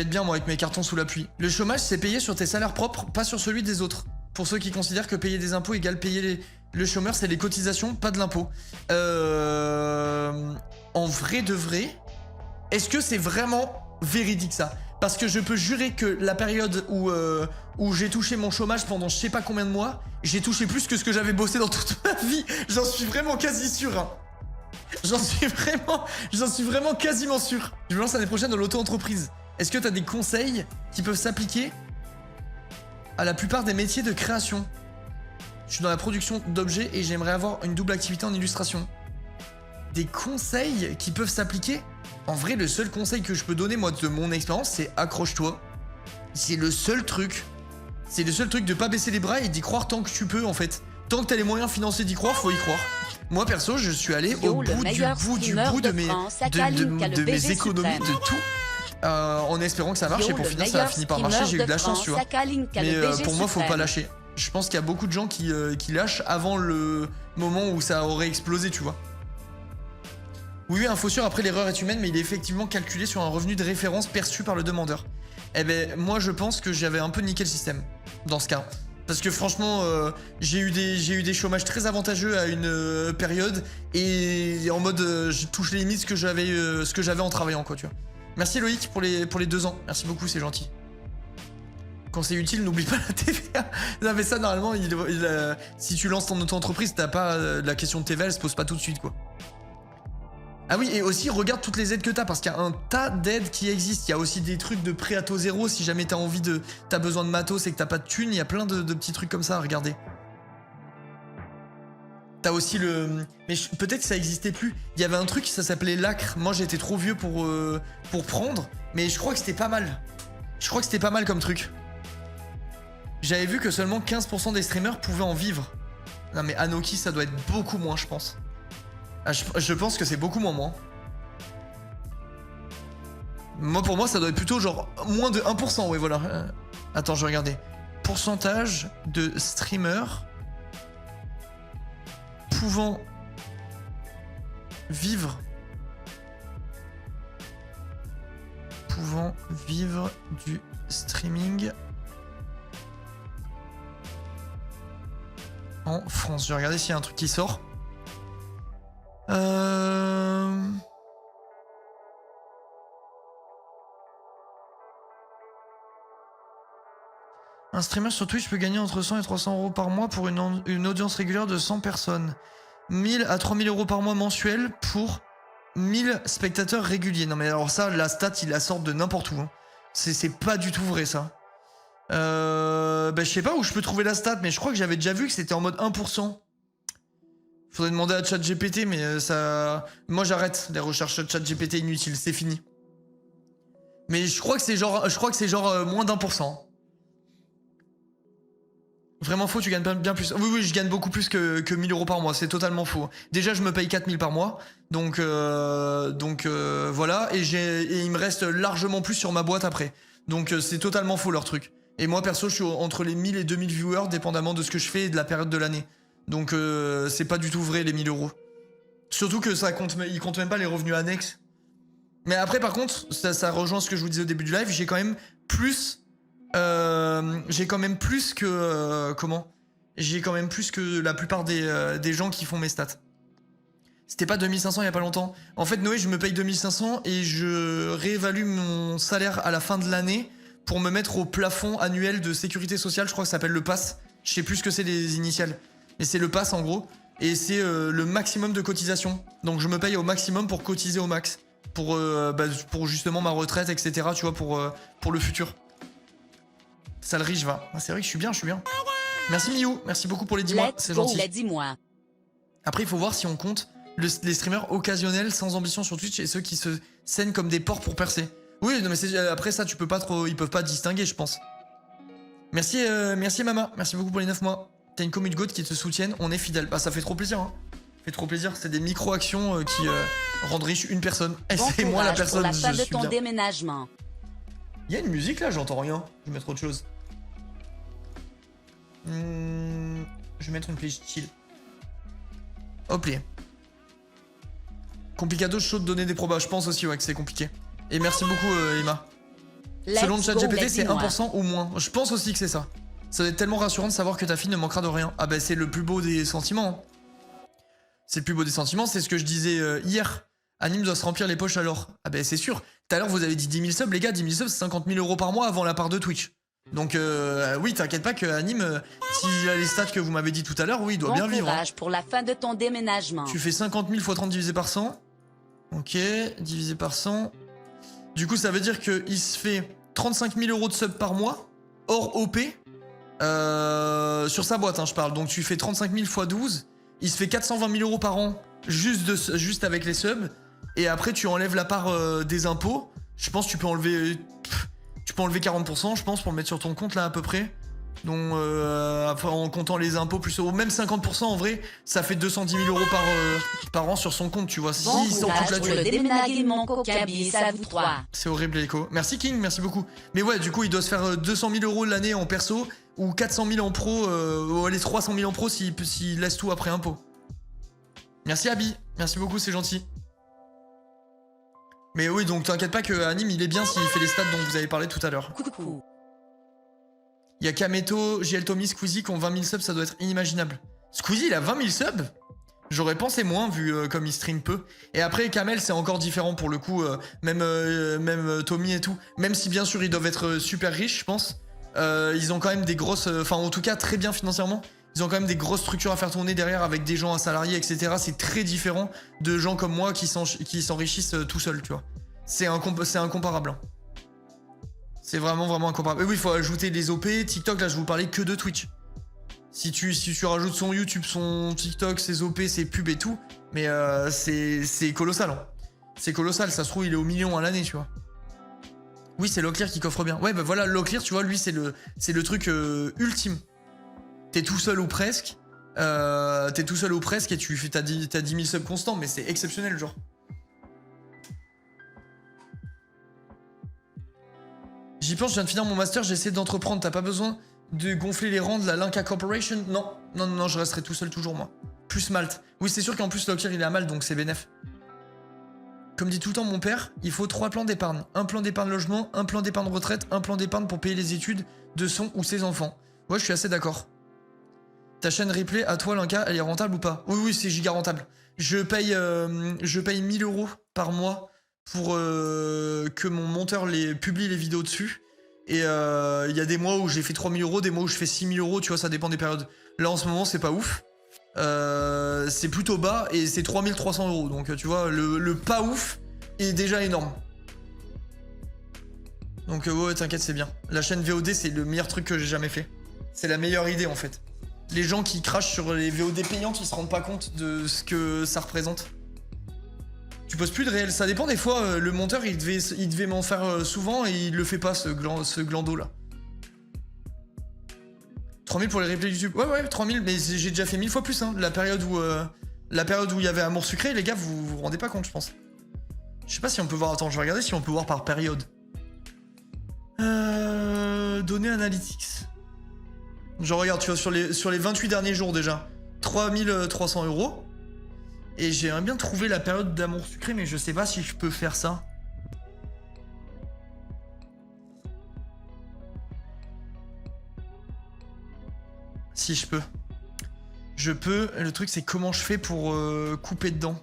être bien moi avec mes cartons sous la pluie. Le chômage, c'est payé sur tes salaires propres, pas sur celui des autres. Pour ceux qui considèrent que payer des impôts égale payer le chômeur, c'est les cotisations, pas de l'impôt. En vrai de vrai, est-ce que c'est vraiment véridique ça? Parce que je peux jurer que la période où j'ai touché mon chômage pendant je sais pas combien de mois, j'ai touché plus que ce que j'avais bossé dans toute ma vie. J'en suis vraiment quasi sûr. Hein. J'en suis vraiment quasiment sûr. Je me lance l'année prochaine dans l'auto-entreprise. Est-ce que t'as des conseils qui peuvent s'appliquer à la plupart des métiers de création? Je suis dans la production d'objets et j'aimerais avoir une double activité en illustration. Des conseils qui peuvent s'appliquer? En vrai, le seul conseil que je peux donner, moi, de mon expérience, c'est accroche-toi. C'est le seul truc. C'est le seul truc de pas baisser les bras et d'y croire tant que tu peux, en fait. Tant que t'as les moyens financiers d'y croire, faut y croire. Moi, perso, je suis allé au bout de mes économies, de tout. En espérant que ça marche et pour finir, ça a fini par marcher. J'ai eu de la chance, tu vois. Mais pour moi, faut pas lâcher. Je pense qu'il y a beaucoup de gens qui lâchent avant le moment où ça aurait explosé, tu vois. Oui, info sûre, après l'erreur est humaine, mais il est effectivement calculé sur un revenu de référence perçu par le demandeur. Eh ben, moi je pense que j'avais un peu niqué le système, dans ce cas. Parce que franchement, j'ai eu des chômages très avantageux à une période, et en mode, je touche les limites ce que j'avais en travaillant, quoi, tu vois. Merci Loïc pour les 2 ans, merci beaucoup, c'est gentil. Quand c'est utile, n'oublie pas la TVA. Non mais ça, normalement, si tu lances ton auto-entreprise, t'as pas la question de TVA, elle se pose pas tout de suite, quoi. Ah oui, et aussi regarde toutes les aides que t'as, parce qu'il y a un tas d'aides qui existent. Il y a aussi des trucs de prêt à taux zéro si jamais t'as besoin de matos et que t'as pas de thunes. Il y a plein de petits trucs comme ça à regarder. T'as aussi mais peut-être que ça existait plus. Il y avait un truc, ça s'appelait l'ACRE. Moi j'étais trop vieux pour prendre, mais je crois que c'était pas mal. Je crois que c'était pas mal comme truc. J'avais vu que seulement 15% des streamers pouvaient en vivre. Non mais Anoki, ça doit être beaucoup moins, je pense. Ah, je pense que c'est beaucoup moins. Pour moi, ça doit être plutôt genre moins de 1%, ouais, voilà. Attends, je vais regarder. Pourcentage de streamers pouvant vivre du streaming en France. Je vais regarder s'il y a un truc qui sort. Un streamer sur Twitch peut gagner entre 100 et 300 euros par mois pour une audience régulière de 100 personnes. 1000 à 3000 euros par mois mensuel pour 1000 spectateurs réguliers. Non mais alors ça, la stat, il la sort de n'importe où. Hein. C'est pas du tout vrai ça. Bah, je sais pas où je peux trouver la stat, mais je crois que j'avais déjà vu que c'était en mode 1%. Faudrait demander à ChatGPT, mais ça... Moi j'arrête les recherches ChatGPT inutiles, c'est fini. Mais je crois que c'est genre moins d'1%. Vraiment faux, tu gagnes bien plus. Oui, je gagne beaucoup plus que 1000 euros par mois, c'est totalement faux. Déjà, je me paye 4000 par mois, donc voilà, et il me reste largement plus sur ma boîte après. Donc c'est totalement faux leur truc. Et moi perso, je suis entre les 1000 et 2000 viewers, dépendamment de ce que je fais et de la période de l'année. Donc c'est pas du tout vrai les 1000 euros. Surtout que il compte même pas les revenus annexes. Mais après par contre, ça rejoint ce que je vous disais au début du live, j'ai quand même plus... j'ai quand même plus que la plupart des gens qui font mes stats. C'était pas 2500 il y a pas longtemps. En fait Noé, je me paye 2500 et je réévalue mon salaire à la fin de l'année pour me mettre au plafond annuel de sécurité sociale. Je crois que ça s'appelle le PASS. Je sais plus ce que c'est les initiales, mais c'est le PASS en gros. Et c'est le maximum de cotisation. Donc je me paye au maximum pour cotiser au max, pour justement ma retraite, etc. Tu vois, pour le futur. Salerie, je vais. Ah, c'est vrai que je suis bien. Merci Miou, merci beaucoup pour les 10 mois, c'est gentil. Les 10 mois. Après, il faut voir si on compte Les streamers occasionnels sans ambition sur Twitch et ceux qui se scènent comme des porcs pour percer. Oui, non, mais après ça, tu peux pas trop. Ils peuvent pas distinguer, je pense. Merci, merci Mama. Merci beaucoup pour les 9 mois. T'as une commu de goth qui te soutiennent. On est fidèles. Bah, ça fait trop plaisir, hein. Ça fait trop plaisir. C'est des micro-actions qui rendent riche une personne. Et Bon c'est moi la courage pour personne. la fin Je de suis ton bien. déménagement. Il y a une musique là, j'entends rien. Je vais mettre autre chose. Je vais mettre une playlist chill. Hop là. Complicado, chaud de donner des probas. Je pense aussi ouais, que c'est compliqué. Et merci beaucoup Emma. Selon le chat GPT, c'est 1% ou moins. Je pense aussi que c'est ça. Ça va être tellement rassurant de savoir que ta fille ne manquera de rien. Ah bah c'est le plus beau des sentiments. C'est le plus beau des sentiments, c'est ce que je disais hier. Anime doit se remplir les poches alors. Ah bah c'est sûr. Tout à l'heure vous avez dit 10 000 subs, les gars, 10 000 subs c'est 50 000 € par mois avant la part de Twitch. Donc oui, t'inquiète pas que Anime, s'il a les stats que vous m'avez dit tout à l'heure, oui, il doit Bon bien vivre. Hein. courage pour la fin de ton déménagement. Tu fais 50 000 x 30 divisé par 100. Ok, divisé par 100. Du coup, ça veut dire qu'il se fait 35 000 € de sub par mois, hors OP, sur sa boîte, hein, je parle. Donc tu fais 35 000 x 12, il se fait 420 000 € par an, juste avec les subs. Et après, tu enlèves la part des impôts. Je pense que tu peux enlever 40%, je pense, pour le mettre sur ton compte, là, à peu près. Donc, en comptant les impôts, plus ou même 50% en vrai, ça fait 210 000 € par an sur son compte, tu vois. Bon S'ils sont toute courage la pour thune. le déménagement Kokabi, ça vous trois. C'est horrible, Echo. Merci King, merci beaucoup. Mais ouais, du coup, il doit se faire 200 000 € l'année en perso, ou 400 000 en pro, ou les 300 000 en pro s'il laisse tout après impôt. Merci Abby, merci beaucoup, c'est gentil. Mais oui, donc t'inquiète pas que Anime, il est bien s'il fait les stats dont vous avez parlé tout à l'heure. Coucou. Il y a Kameto, JL Tommy, Squeezie qui ont 20 000 subs, ça doit être inimaginable. Squeezie, il a 20 000 subs? J'aurais pensé moins, vu comme il stream peu. Et après, Kamel, c'est encore différent pour le coup, même Tommy et tout. Même si, bien sûr, ils doivent être super riches, je pense. Ils ont quand même des grosses... Enfin, en tout cas, très bien financièrement. Ils ont quand même des grosses structures à faire tourner derrière avec des gens à salariés, etc. C'est très différent de gens comme moi qui s'enrichissent tout seuls, tu vois. C'est incomparable. Hein. C'est vraiment incomparable. Et oui, il faut ajouter les OP. TikTok, là, je vous parlais que de Twitch. Si tu rajoutes son YouTube, son TikTok, ses OP, ses pubs et tout, mais c'est colossal. Hein. C'est colossal, ça se trouve, il est au million à l'année, tu vois. Oui, c'est Locklear qui coffre bien. Ouais, bah voilà, Locklear, tu vois, lui, c'est le truc ultime. T'es tout seul ou presque. Et t'as 10 000 subs constants, mais c'est exceptionnel, genre. J'y pense, je viens de finir mon master, j'essaie d'entreprendre. T'as pas besoin de gonfler les rangs de la Linka Corporation? Non, je resterai tout seul toujours, moi. Plus Malte. Oui, c'est sûr qu'en plus, Locklear, il est à Malte, donc c'est bénef. Comme dit tout le temps mon père, il faut 3 plans d'épargne. Un plan d'épargne logement, un plan d'épargne retraite, un plan d'épargne pour payer les études de son ou ses enfants. Ouais, je suis assez d'accord. Ta chaîne replay, à toi, Linka, elle est rentable ou pas? Oui, c'est giga rentable. Je paye 1 000 € par mois pour que mon monteur publie les vidéos dessus. Et il y a des mois où j'ai fait 3 000 €, des mois où je fais 6 000 €, tu vois, ça dépend des périodes. Là, en ce moment, c'est pas ouf. C'est plutôt bas et c'est 3 300 €. Donc, tu vois, le pas ouf est déjà énorme. Donc, ouais, t'inquiète, c'est bien. La chaîne VOD, c'est le meilleur truc que j'ai jamais fait. C'est la meilleure idée, en fait. Les gens qui crachent sur les VOD payantes, ils se rendent pas compte de ce que ça représente. Tu poses plus de réel. Ça dépend des fois, le monteur, il devait m'en faire souvent et il le fait pas, ce glando là. 3000 pour les replays YouTube. Ouais, 3000, mais j'ai déjà fait 1000 fois plus, hein. La période où il y avait Amour Sucré, les gars, vous rendez pas compte, je pense. Je sais pas si on peut voir. Attends, je vais regarder si on peut voir par période. Données Analytics. Je regarde, tu vois, sur les 28 derniers jours déjà. 3300 €. Et j'aimerais bien trouver la période d'Amour Sucré, mais je sais pas si je peux faire ça. Si je peux. Je peux. Le truc, c'est comment je fais pour couper dedans.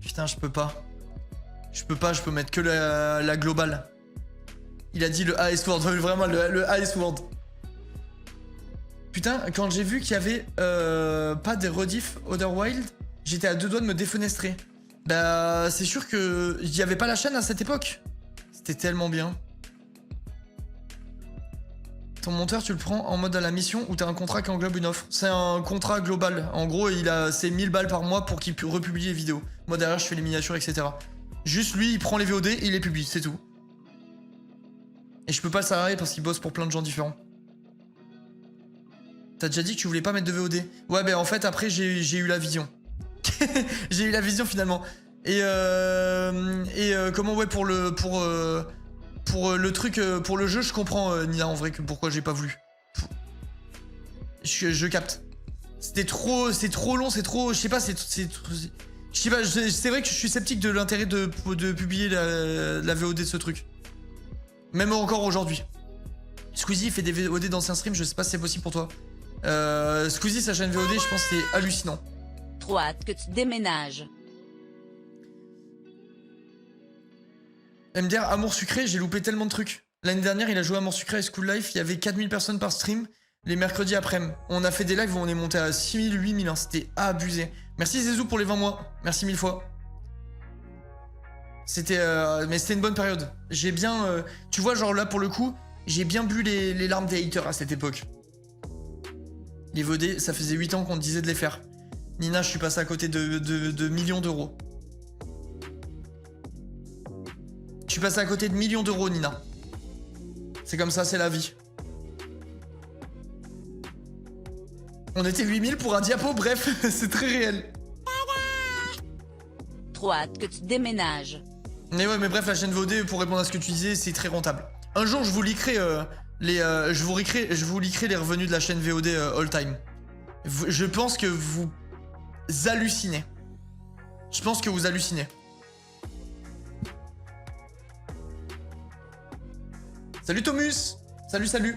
Putain, je peux pas. Je peux mettre que la globale. Il a dit le AS World, vraiment le AS World. Putain, quand j'ai vu qu'il y avait pas des rediff Otherwild, j'étais à 2 doigts de me défenestrer. Bah, c'est sûr que il y avait pas la chaîne à cette époque. C'était tellement bien. Ton monteur, tu le prends en mode à la mission ou t'as un contrat qui englobe une offre? C'est un contrat global. En gros, c'est 1000 balles par mois pour qu'il republie les vidéos. Moi, derrière, je fais les miniatures, etc. Juste lui, il prend les VOD et il les publie, c'est tout. Et je peux pas le salarier parce qu'il bosse pour plein de gens différents. T'as déjà dit que tu voulais pas mettre de VOD? Ouais, ben en fait, après, j'ai eu la vision. J'ai eu la vision finalement. Et comment, ouais, pour le truc, pour le jeu, je comprends, Nina, en vrai, que pourquoi j'ai pas voulu. Je capte. C'est trop long, c'est trop, je sais pas, je sais pas, c'est vrai que je suis sceptique de l'intérêt de publier la VOD de ce truc. Même encore aujourd'hui. Squeezie fait des VOD d'anciens streams, je sais pas si c'est possible pour toi. Squeezie, sa chaîne VOD, je pense que c'est hallucinant. Trop hâte que tu déménages. MDR, Amour Sucré, j'ai loupé tellement de trucs. L'année dernière, il a joué à Amour Sucré à School Life, il y avait 4000 personnes par stream, les mercredis après-midi. On a fait des lives où on est monté à 6000, 8000, hein, c'était abusé. Merci Zezou pour les 20 mois, merci 1000 fois. C'était mais c'était une bonne période. J'ai bien... tu vois, genre là, pour le coup, j'ai bien bu les larmes des haters à cette époque. Les VOD, ça faisait 8 ans qu'on disait de les faire. Nina, je suis passé à côté de millions d'euros. Je suis passé à côté de millions d'euros, Nina. C'est comme ça, c'est la vie. On était 8000 pour un diapo, bref, c'est très réel. Trop hâte que tu déménages. Mais ouais, mais bref, la chaîne VOD, pour répondre à ce que tu disais, c'est très rentable. Un jour, je vous leakerai je vous leakerai les revenus de la chaîne VOD all time. Je pense que vous hallucinez. Je pense que vous hallucinez. Salut Thomus. Salut.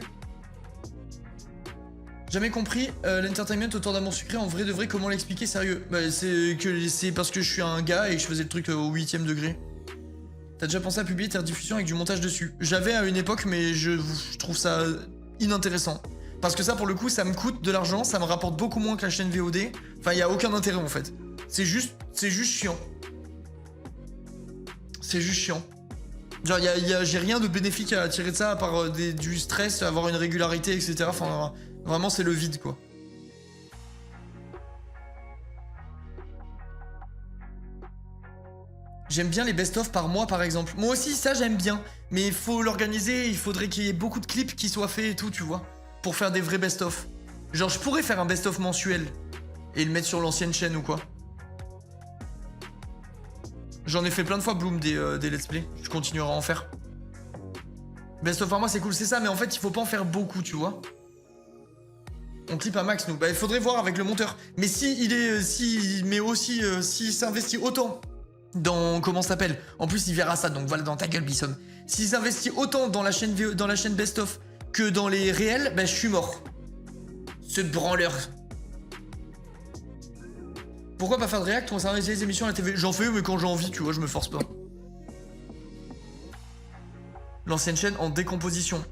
Jamais compris l'entertainment autour d'Amour Sucré, en vrai de vrai, comment l'expliquer, sérieux? Bah, c'est parce que je suis un gars et que je faisais le truc au 8ème degré. T'as déjà pensé à publier tes rediffusions avec du montage dessus? J'avais à une époque, mais je trouve ça inintéressant. Parce que ça, pour le coup, ça me coûte de l'argent, ça me rapporte beaucoup moins que la chaîne VOD. Enfin, il y a aucun intérêt en fait. C'est juste chiant. C'est juste chiant. Genre, j'ai rien de bénéfique à tirer de ça, à part du stress, avoir une régularité, etc. Enfin, vraiment, c'est le vide, quoi. J'aime bien les best-of par mois, par exemple. Moi aussi, ça, j'aime bien. Mais il faut l'organiser, il faudrait qu'il y ait beaucoup de clips qui soient faits et tout, tu vois. Pour faire des vrais best-of. Genre, je pourrais faire un best-of mensuel. Et le mettre sur l'ancienne chaîne ou quoi. J'en ai fait plein de fois, Bloom, des let's play. Je continuerai à en faire. Best of par mois, c'est cool, c'est ça, mais en fait, il faut pas en faire beaucoup, tu vois. On clip à max, nous. Bah, il faudrait voir avec le monteur. Mais s'il s'investit autant dans... Comment ça s'appelle? En plus, il verra ça, donc voilà, dans ta gueule, Bisson. S'il s'investit autant dans la chaîne best of que dans les réels, bah, je suis mort. Ce branleur. Pourquoi pas faire de react? On va s'arrêter les émissions à la TV. J'en fais, mais quand j'ai envie, tu vois, je me force pas. L'ancienne chaîne en décomposition.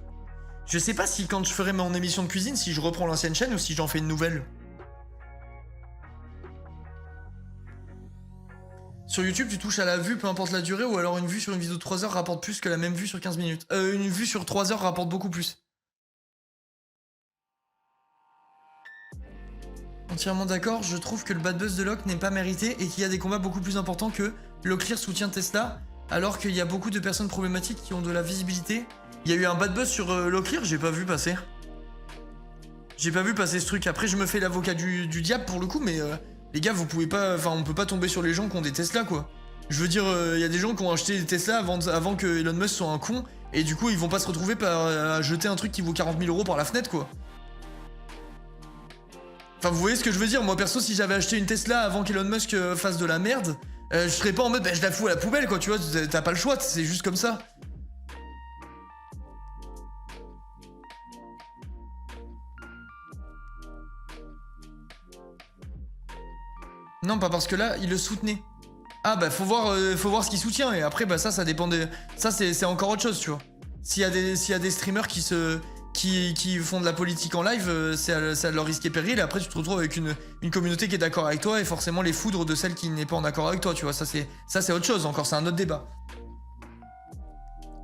Je sais pas si quand je ferai mon émission de cuisine, si je reprends l'ancienne chaîne ou si j'en fais une nouvelle. Sur YouTube, tu touches à la vue, peu importe la durée, ou alors une vue sur une vidéo de 3 heures rapporte plus que la même vue sur 15 minutes. Une vue sur 3 heures rapporte beaucoup plus. Entièrement d'accord, je trouve que le bad buzz de Locke n'est pas mérité et qu'il y a des combats beaucoup plus importants que Locklear soutient Tesla, alors qu'il y a beaucoup de personnes problématiques qui ont de la visibilité. Il y a eu un bad buzz sur Locklear, j'ai pas vu passer. J'ai pas vu passer ce truc. Après, je me fais l'avocat du diable pour le coup, mais les gars, vous pouvez pas. Enfin, on peut pas tomber sur les gens qui ont des Tesla, quoi. Je veux dire, il y a des gens qui ont acheté des Tesla avant que Elon Musk soit un con, et du coup, ils vont pas se retrouver à jeter un truc qui vaut 40 000 € par la fenêtre, quoi. Enfin, vous voyez ce que je veux dire? Moi, perso, si j'avais acheté une Tesla avant qu'Elon Musk fasse de la merde, je serais pas en mode, bah, je la fous à la poubelle, quoi, tu vois, t'as pas le choix, c'est juste comme ça. Non, pas parce que là, il le soutenait. Ah, bah, faut voir ce qu'il soutient, et après, bah, ça dépend des... Ça, c'est encore autre chose, tu vois. S'il y a des streamers qui font de la politique en live, c'est à leur risque et péril, et après tu te retrouves avec une communauté qui est d'accord avec toi, et forcément les foudres de celle qui n'est pas en accord avec toi, tu vois, ça c'est autre chose, encore c'est un autre débat.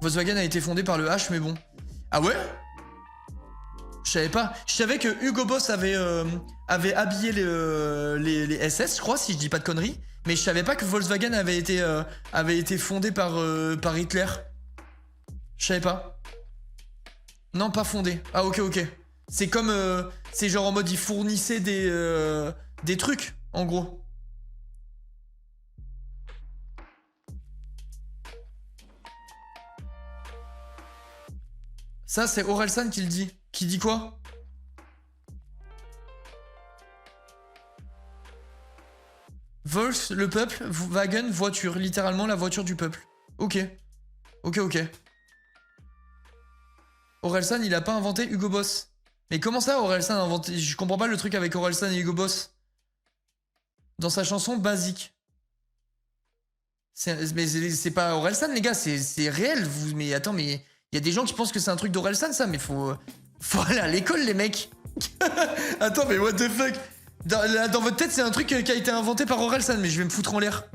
Volkswagen a été fondé par le H, mais bon. Ah ouais? savais pas. Je savais que Hugo Boss avait habillé les SS, je crois, si je dis pas de conneries. Mais je savais pas que Volkswagen avait été fondé par Hitler. Je savais pas. Non, pas fondé. Ah, ok. C'est comme... c'est genre en mode, ils fournissaient des trucs, en gros. Ça, c'est Orelsan qui le dit. Qui dit quoi? Volks, le peuple, Wagen, voiture. Littéralement la voiture du peuple. Ok. Orelsan, il a pas inventé Hugo Boss. Mais comment ça, Orelsan a inventé... Je comprends pas le truc avec Orelsan et Hugo Boss. Dans sa chanson Basique. Mais c'est pas Orelsan, les gars, c'est réel. Mais attends, mais... Il y a des gens qui pensent que c'est un truc d'Orelsan, ça, mais faut aller à l'école, les mecs. Attends, mais what the fuck? Dans votre tête, c'est un truc qui a été inventé par Orelsan, mais je vais me foutre en l'air.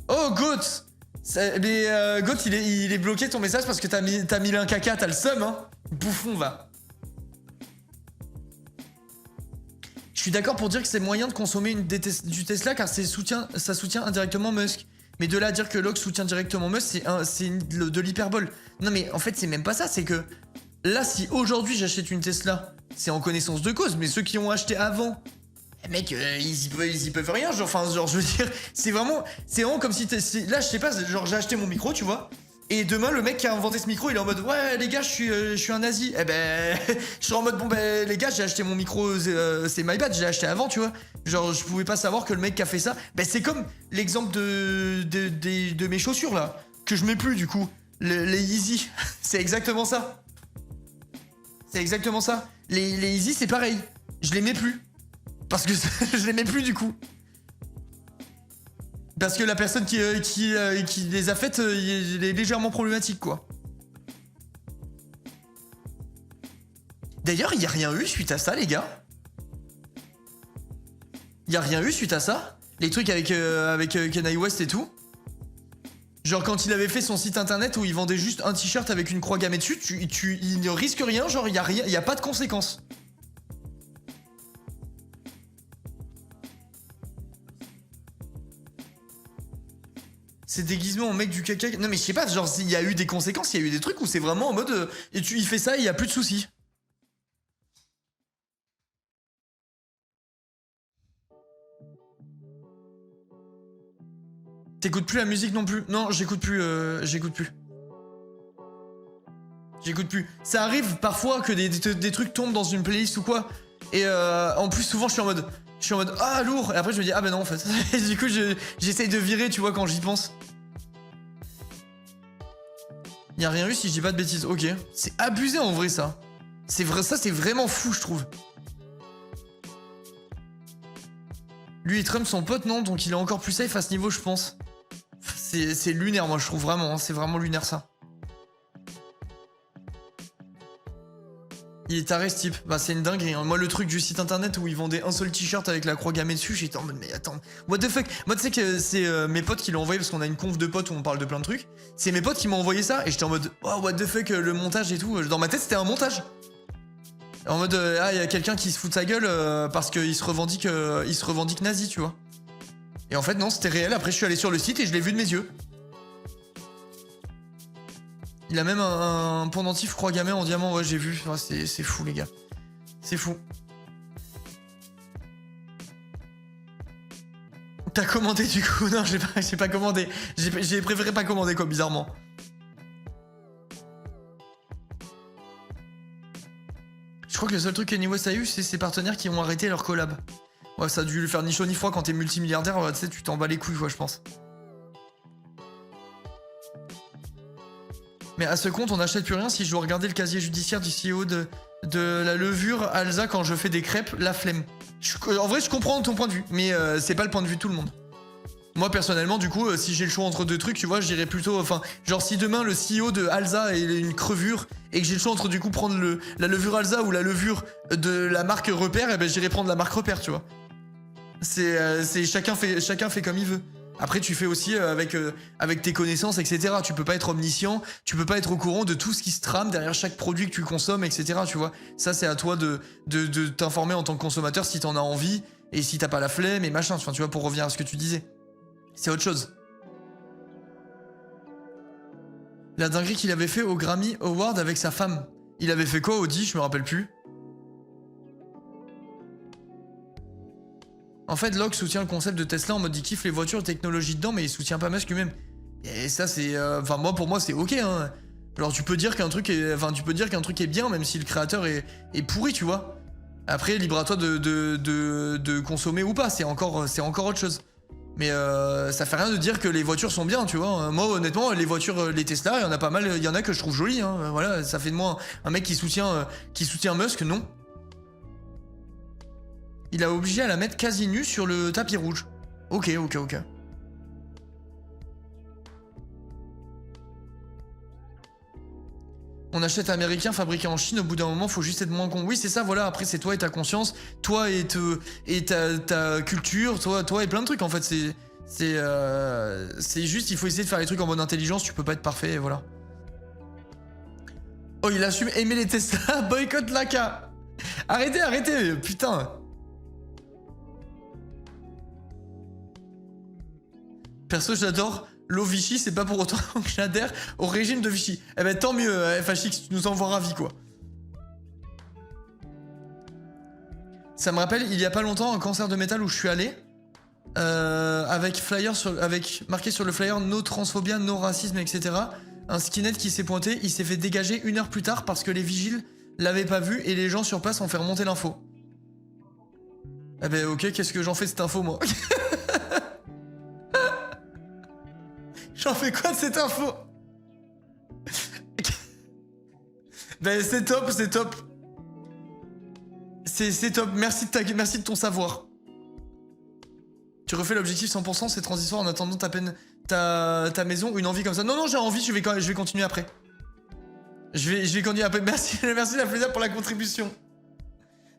Oh, Goat! Mais Goat, il est bloqué ton message parce que t'as mis un caca, t'as le seum, hein? Bouffon, va. Je suis d'accord pour dire que c'est moyen de consommer du Tesla car ça soutient indirectement Musk. Mais de là à dire que Locke soutient directement Musk, c'est de l'hyperbole. Non mais en fait c'est même pas ça, c'est que là si aujourd'hui j'achète une Tesla, c'est en connaissance de cause, mais ceux qui ont acheté avant, mec, ils y peuvent rien, genre je veux dire, c'est vraiment comme si là je sais pas, genre j'ai acheté mon micro, tu vois. Et demain, le mec qui a inventé ce micro, il est en mode ouais les gars, je suis un nazi. Eh ben, je suis en mode bon ben les gars, j'ai acheté mon micro, c'est my bad, j'ai acheté avant, tu vois. Genre je pouvais pas savoir que le mec qui a fait ça. Ben c'est comme l'exemple de mes chaussures là, que je mets plus du coup, les Yeezy. C'est exactement ça. C'est exactement ça. Les Yeezy c'est pareil, je les mets plus parce que je les mets plus du coup. Parce que la personne qui les a faites, il est légèrement problématique, quoi. D'ailleurs, il n'y a rien eu suite à ça, les gars. Il n'y a rien eu suite à ça. Les trucs avec Kanye West et tout. Genre, quand il avait fait son site internet où il vendait juste un t-shirt avec une croix gammée dessus, il ne risque rien, genre, il n'y a pas de conséquences. C'est déguisement en mec du caca. Non mais je sais pas, genre il y a eu des conséquences, il y a eu des trucs où c'est vraiment en mode il fait ça et il y a plus de soucis. T'écoutes plus la musique non plus? Non, j'écoute plus. J'écoute plus. Ça arrive parfois que des trucs tombent dans une playlist ou quoi. Et en plus souvent je suis en mode ah lourd. Et après je me dis ah ben non en fait. Et du coup j'essaye de virer, tu vois, quand j'y pense. Y'a rien eu si je dis pas de bêtises. Ok. C'est abusé en vrai ça. C'est vrai, ça c'est vraiment fou je trouve. Lui et Trump sont potes non, donc il est encore plus safe à ce niveau je pense. C'est lunaire moi je trouve vraiment, hein. C'est vraiment lunaire ça. Il est taré ce type. Bah c'est une dinguerie. Hein. Moi le truc du site internet où ils vendaient un seul t-shirt avec la croix gammée dessus, j'étais en mode mais attends, what the fuck. Moi tu sais que c'est mes potes qui l'ont envoyé parce qu'on a une conf de potes où on parle de plein de trucs. C'est mes potes qui m'ont envoyé ça et j'étais en mode oh what the fuck le montage et tout. Dans ma tête c'était un montage. En mode ah il y a quelqu'un qui se fout de sa gueule parce qu'il se revendique nazi tu vois. Et en fait non c'était réel. Après je suis allé sur le site et je l'ai vu de mes yeux. Il a même un pendentif croix gammée en diamant, ouais j'ai vu, ouais, c'est fou les gars. C'est fou. T'as commandé du coup? Non j'ai pas commandé. J'ai préféré pas commander quoi bizarrement. Je crois que le seul truc que Kanye West a eu c'est ses partenaires qui ont arrêté leur collab. Ouais ça a dû lui faire ni chaud ni froid quand t'es multimilliardaire, tu sais tu t'en bats les couilles quoi je pense. Mais à ce compte, on n'achète plus rien si je dois regarder le casier judiciaire du CEO de la levure Alza quand je fais des crêpes, la flemme. En vrai, je comprends ton point de vue, mais c'est pas le point de vue de tout le monde. Moi, personnellement, du coup, si j'ai le choix entre deux trucs, tu vois, je dirais plutôt... Enfin, genre si demain, le CEO de Alza a une crevure et que j'ai le choix entre, du coup, prendre la levure Alza ou la levure de la marque Repère, et ben j'irai prendre la marque Repère, tu vois. C'est chacun fait comme il veut. Après, tu fais aussi avec tes connaissances, etc. Tu peux pas être omniscient, tu peux pas être au courant de tout ce qui se trame derrière chaque produit que tu consommes, etc. Tu vois, ça c'est à toi de t'informer en tant que consommateur si t'en as envie et si t'as pas la flemme et machin. Enfin, tu vois, pour revenir à ce que tu disais, c'est autre chose. La dinguerie qu'il avait fait au Grammy Award avec sa femme. Il avait fait quoi, Audi? Je me rappelle plus. En fait, Locke soutient le concept de Tesla en mode il kiffe les voitures, technologie dedans, mais il soutient pas Musk lui-même. Et ça, c'est. Enfin, pour moi, c'est ok, hein. Alors, tu peux dire qu'un truc est. Enfin, tu peux dire qu'un truc est bien, même si le créateur est pourri, tu vois. Après, libre à toi de consommer ou pas, c'est encore autre chose. Mais ça fait rien de dire que les voitures sont bien, tu vois. Moi, honnêtement, les voitures, les Tesla, il y en a pas mal, il y en a que je trouve jolies, hein. Voilà, ça fait de moi un mec qui soutient Musk, non. Il a obligé à la mettre quasi nue sur le tapis rouge. Ok. On achète américain, fabriqué en Chine, au bout d'un moment, faut juste être moins con. Oui, c'est ça, voilà, après, c'est toi et ta conscience, toi et ta culture, toi et plein de trucs, en fait, c'est juste, il faut essayer de faire les trucs en bonne intelligence, tu peux pas être parfait, et voilà. Oh, il assume aimer les Tesla, boycott l'AK. Arrêtez, putain. Perso, j'adore l'eau Vichy, c'est pas pour autant que j'adhère au régime de Vichy. Eh ben tant mieux, FHX, tu nous envoies ravis, quoi. Ça me rappelle, il y a pas longtemps, un concert de métal où je suis allé, avec marqué sur le flyer no transphobia, no racisme, etc. Un skinhead qui s'est pointé, il s'est fait dégager 1 heure plus tard parce que les vigiles l'avaient pas vu et les gens sur place ont fait remonter l'info. Eh ben ok, qu'est-ce que j'en fais de cette info, moi? J'en fais quoi de cette info? Ben c'est top. C'est top. Merci de ton savoir. Tu refais l'objectif 100%, c'est transitoire en attendant ta maison, une envie comme ça. Non, j'ai envie, je vais continuer après. Je vais continuer après. Merci la Fleda pour la contribution.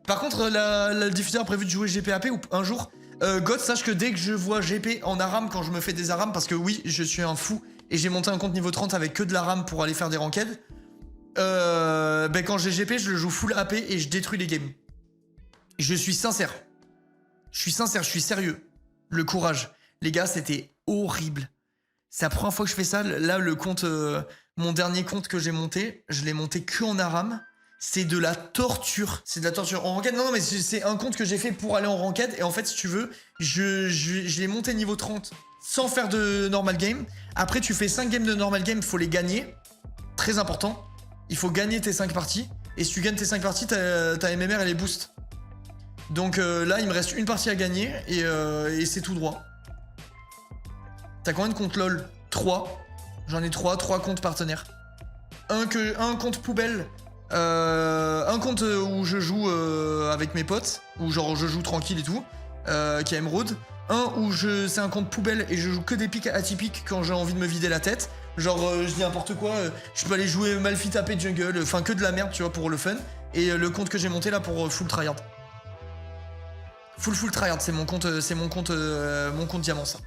Par contre, le diffuseur a prévu de jouer GPAP ou un jour. God, sache que dès que je vois GP en ARAM, quand je me fais des ARAM, parce que oui, je suis un fou et j'ai monté un compte niveau 30 avec que de l'ARAM pour aller faire des ranked, ben quand j'ai GP, je le joue full AP et je détruis les games. Je suis sincère. Je suis sérieux. Le courage. Les gars, c'était horrible. C'est la première fois que je fais ça. Là, le compte, mon dernier compte que j'ai monté, je l'ai monté que en ARAM. C'est de la torture. C'est de la torture. En ranked, non, mais c'est un compte que j'ai fait pour aller en ranked. Et en fait, si tu veux, je l'ai monté niveau 30 sans faire de normal game. Après, tu fais 5 games de normal game, faut les gagner. Très important. Il faut gagner tes 5 parties. Et si tu gagnes tes 5 parties, ta MMR, elle est boost. Donc là, il me reste une partie à gagner. Et c'est tout droit. T'as combien de comptes LOL? 3. J'en ai 3 comptes partenaires. Un compte poubelle. Un compte où je joue avec mes potes, où genre je joue tranquille et tout, qui est Emerald. Un où c'est un compte poubelle et je joue que des pics atypiques quand j'ai envie de me vider la tête. Genre je dis n'importe quoi, je peux aller jouer Malphite AP jungle, enfin que de la merde tu vois pour le fun. Et le compte que j'ai monté là pour full tryhard. Full tryhard, c'est mon compte diamant ça.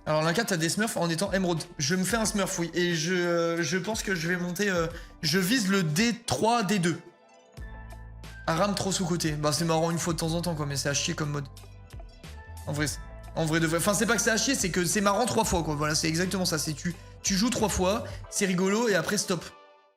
Alors l'Inca, t'as des smurfs en étant émeraude. Je me fais un smurf, oui. Et je pense que je vais monter... je vise le D3, D2. Aram trop sous-côté. Bah c'est marrant une fois de temps en temps, quoi. Mais c'est à chier comme mode. En vrai de vrai. Enfin, c'est pas que c'est à chier, c'est que c'est marrant 3 fois, quoi. Voilà, c'est exactement ça. C'est tu joues 3 fois, c'est rigolo, et après stop.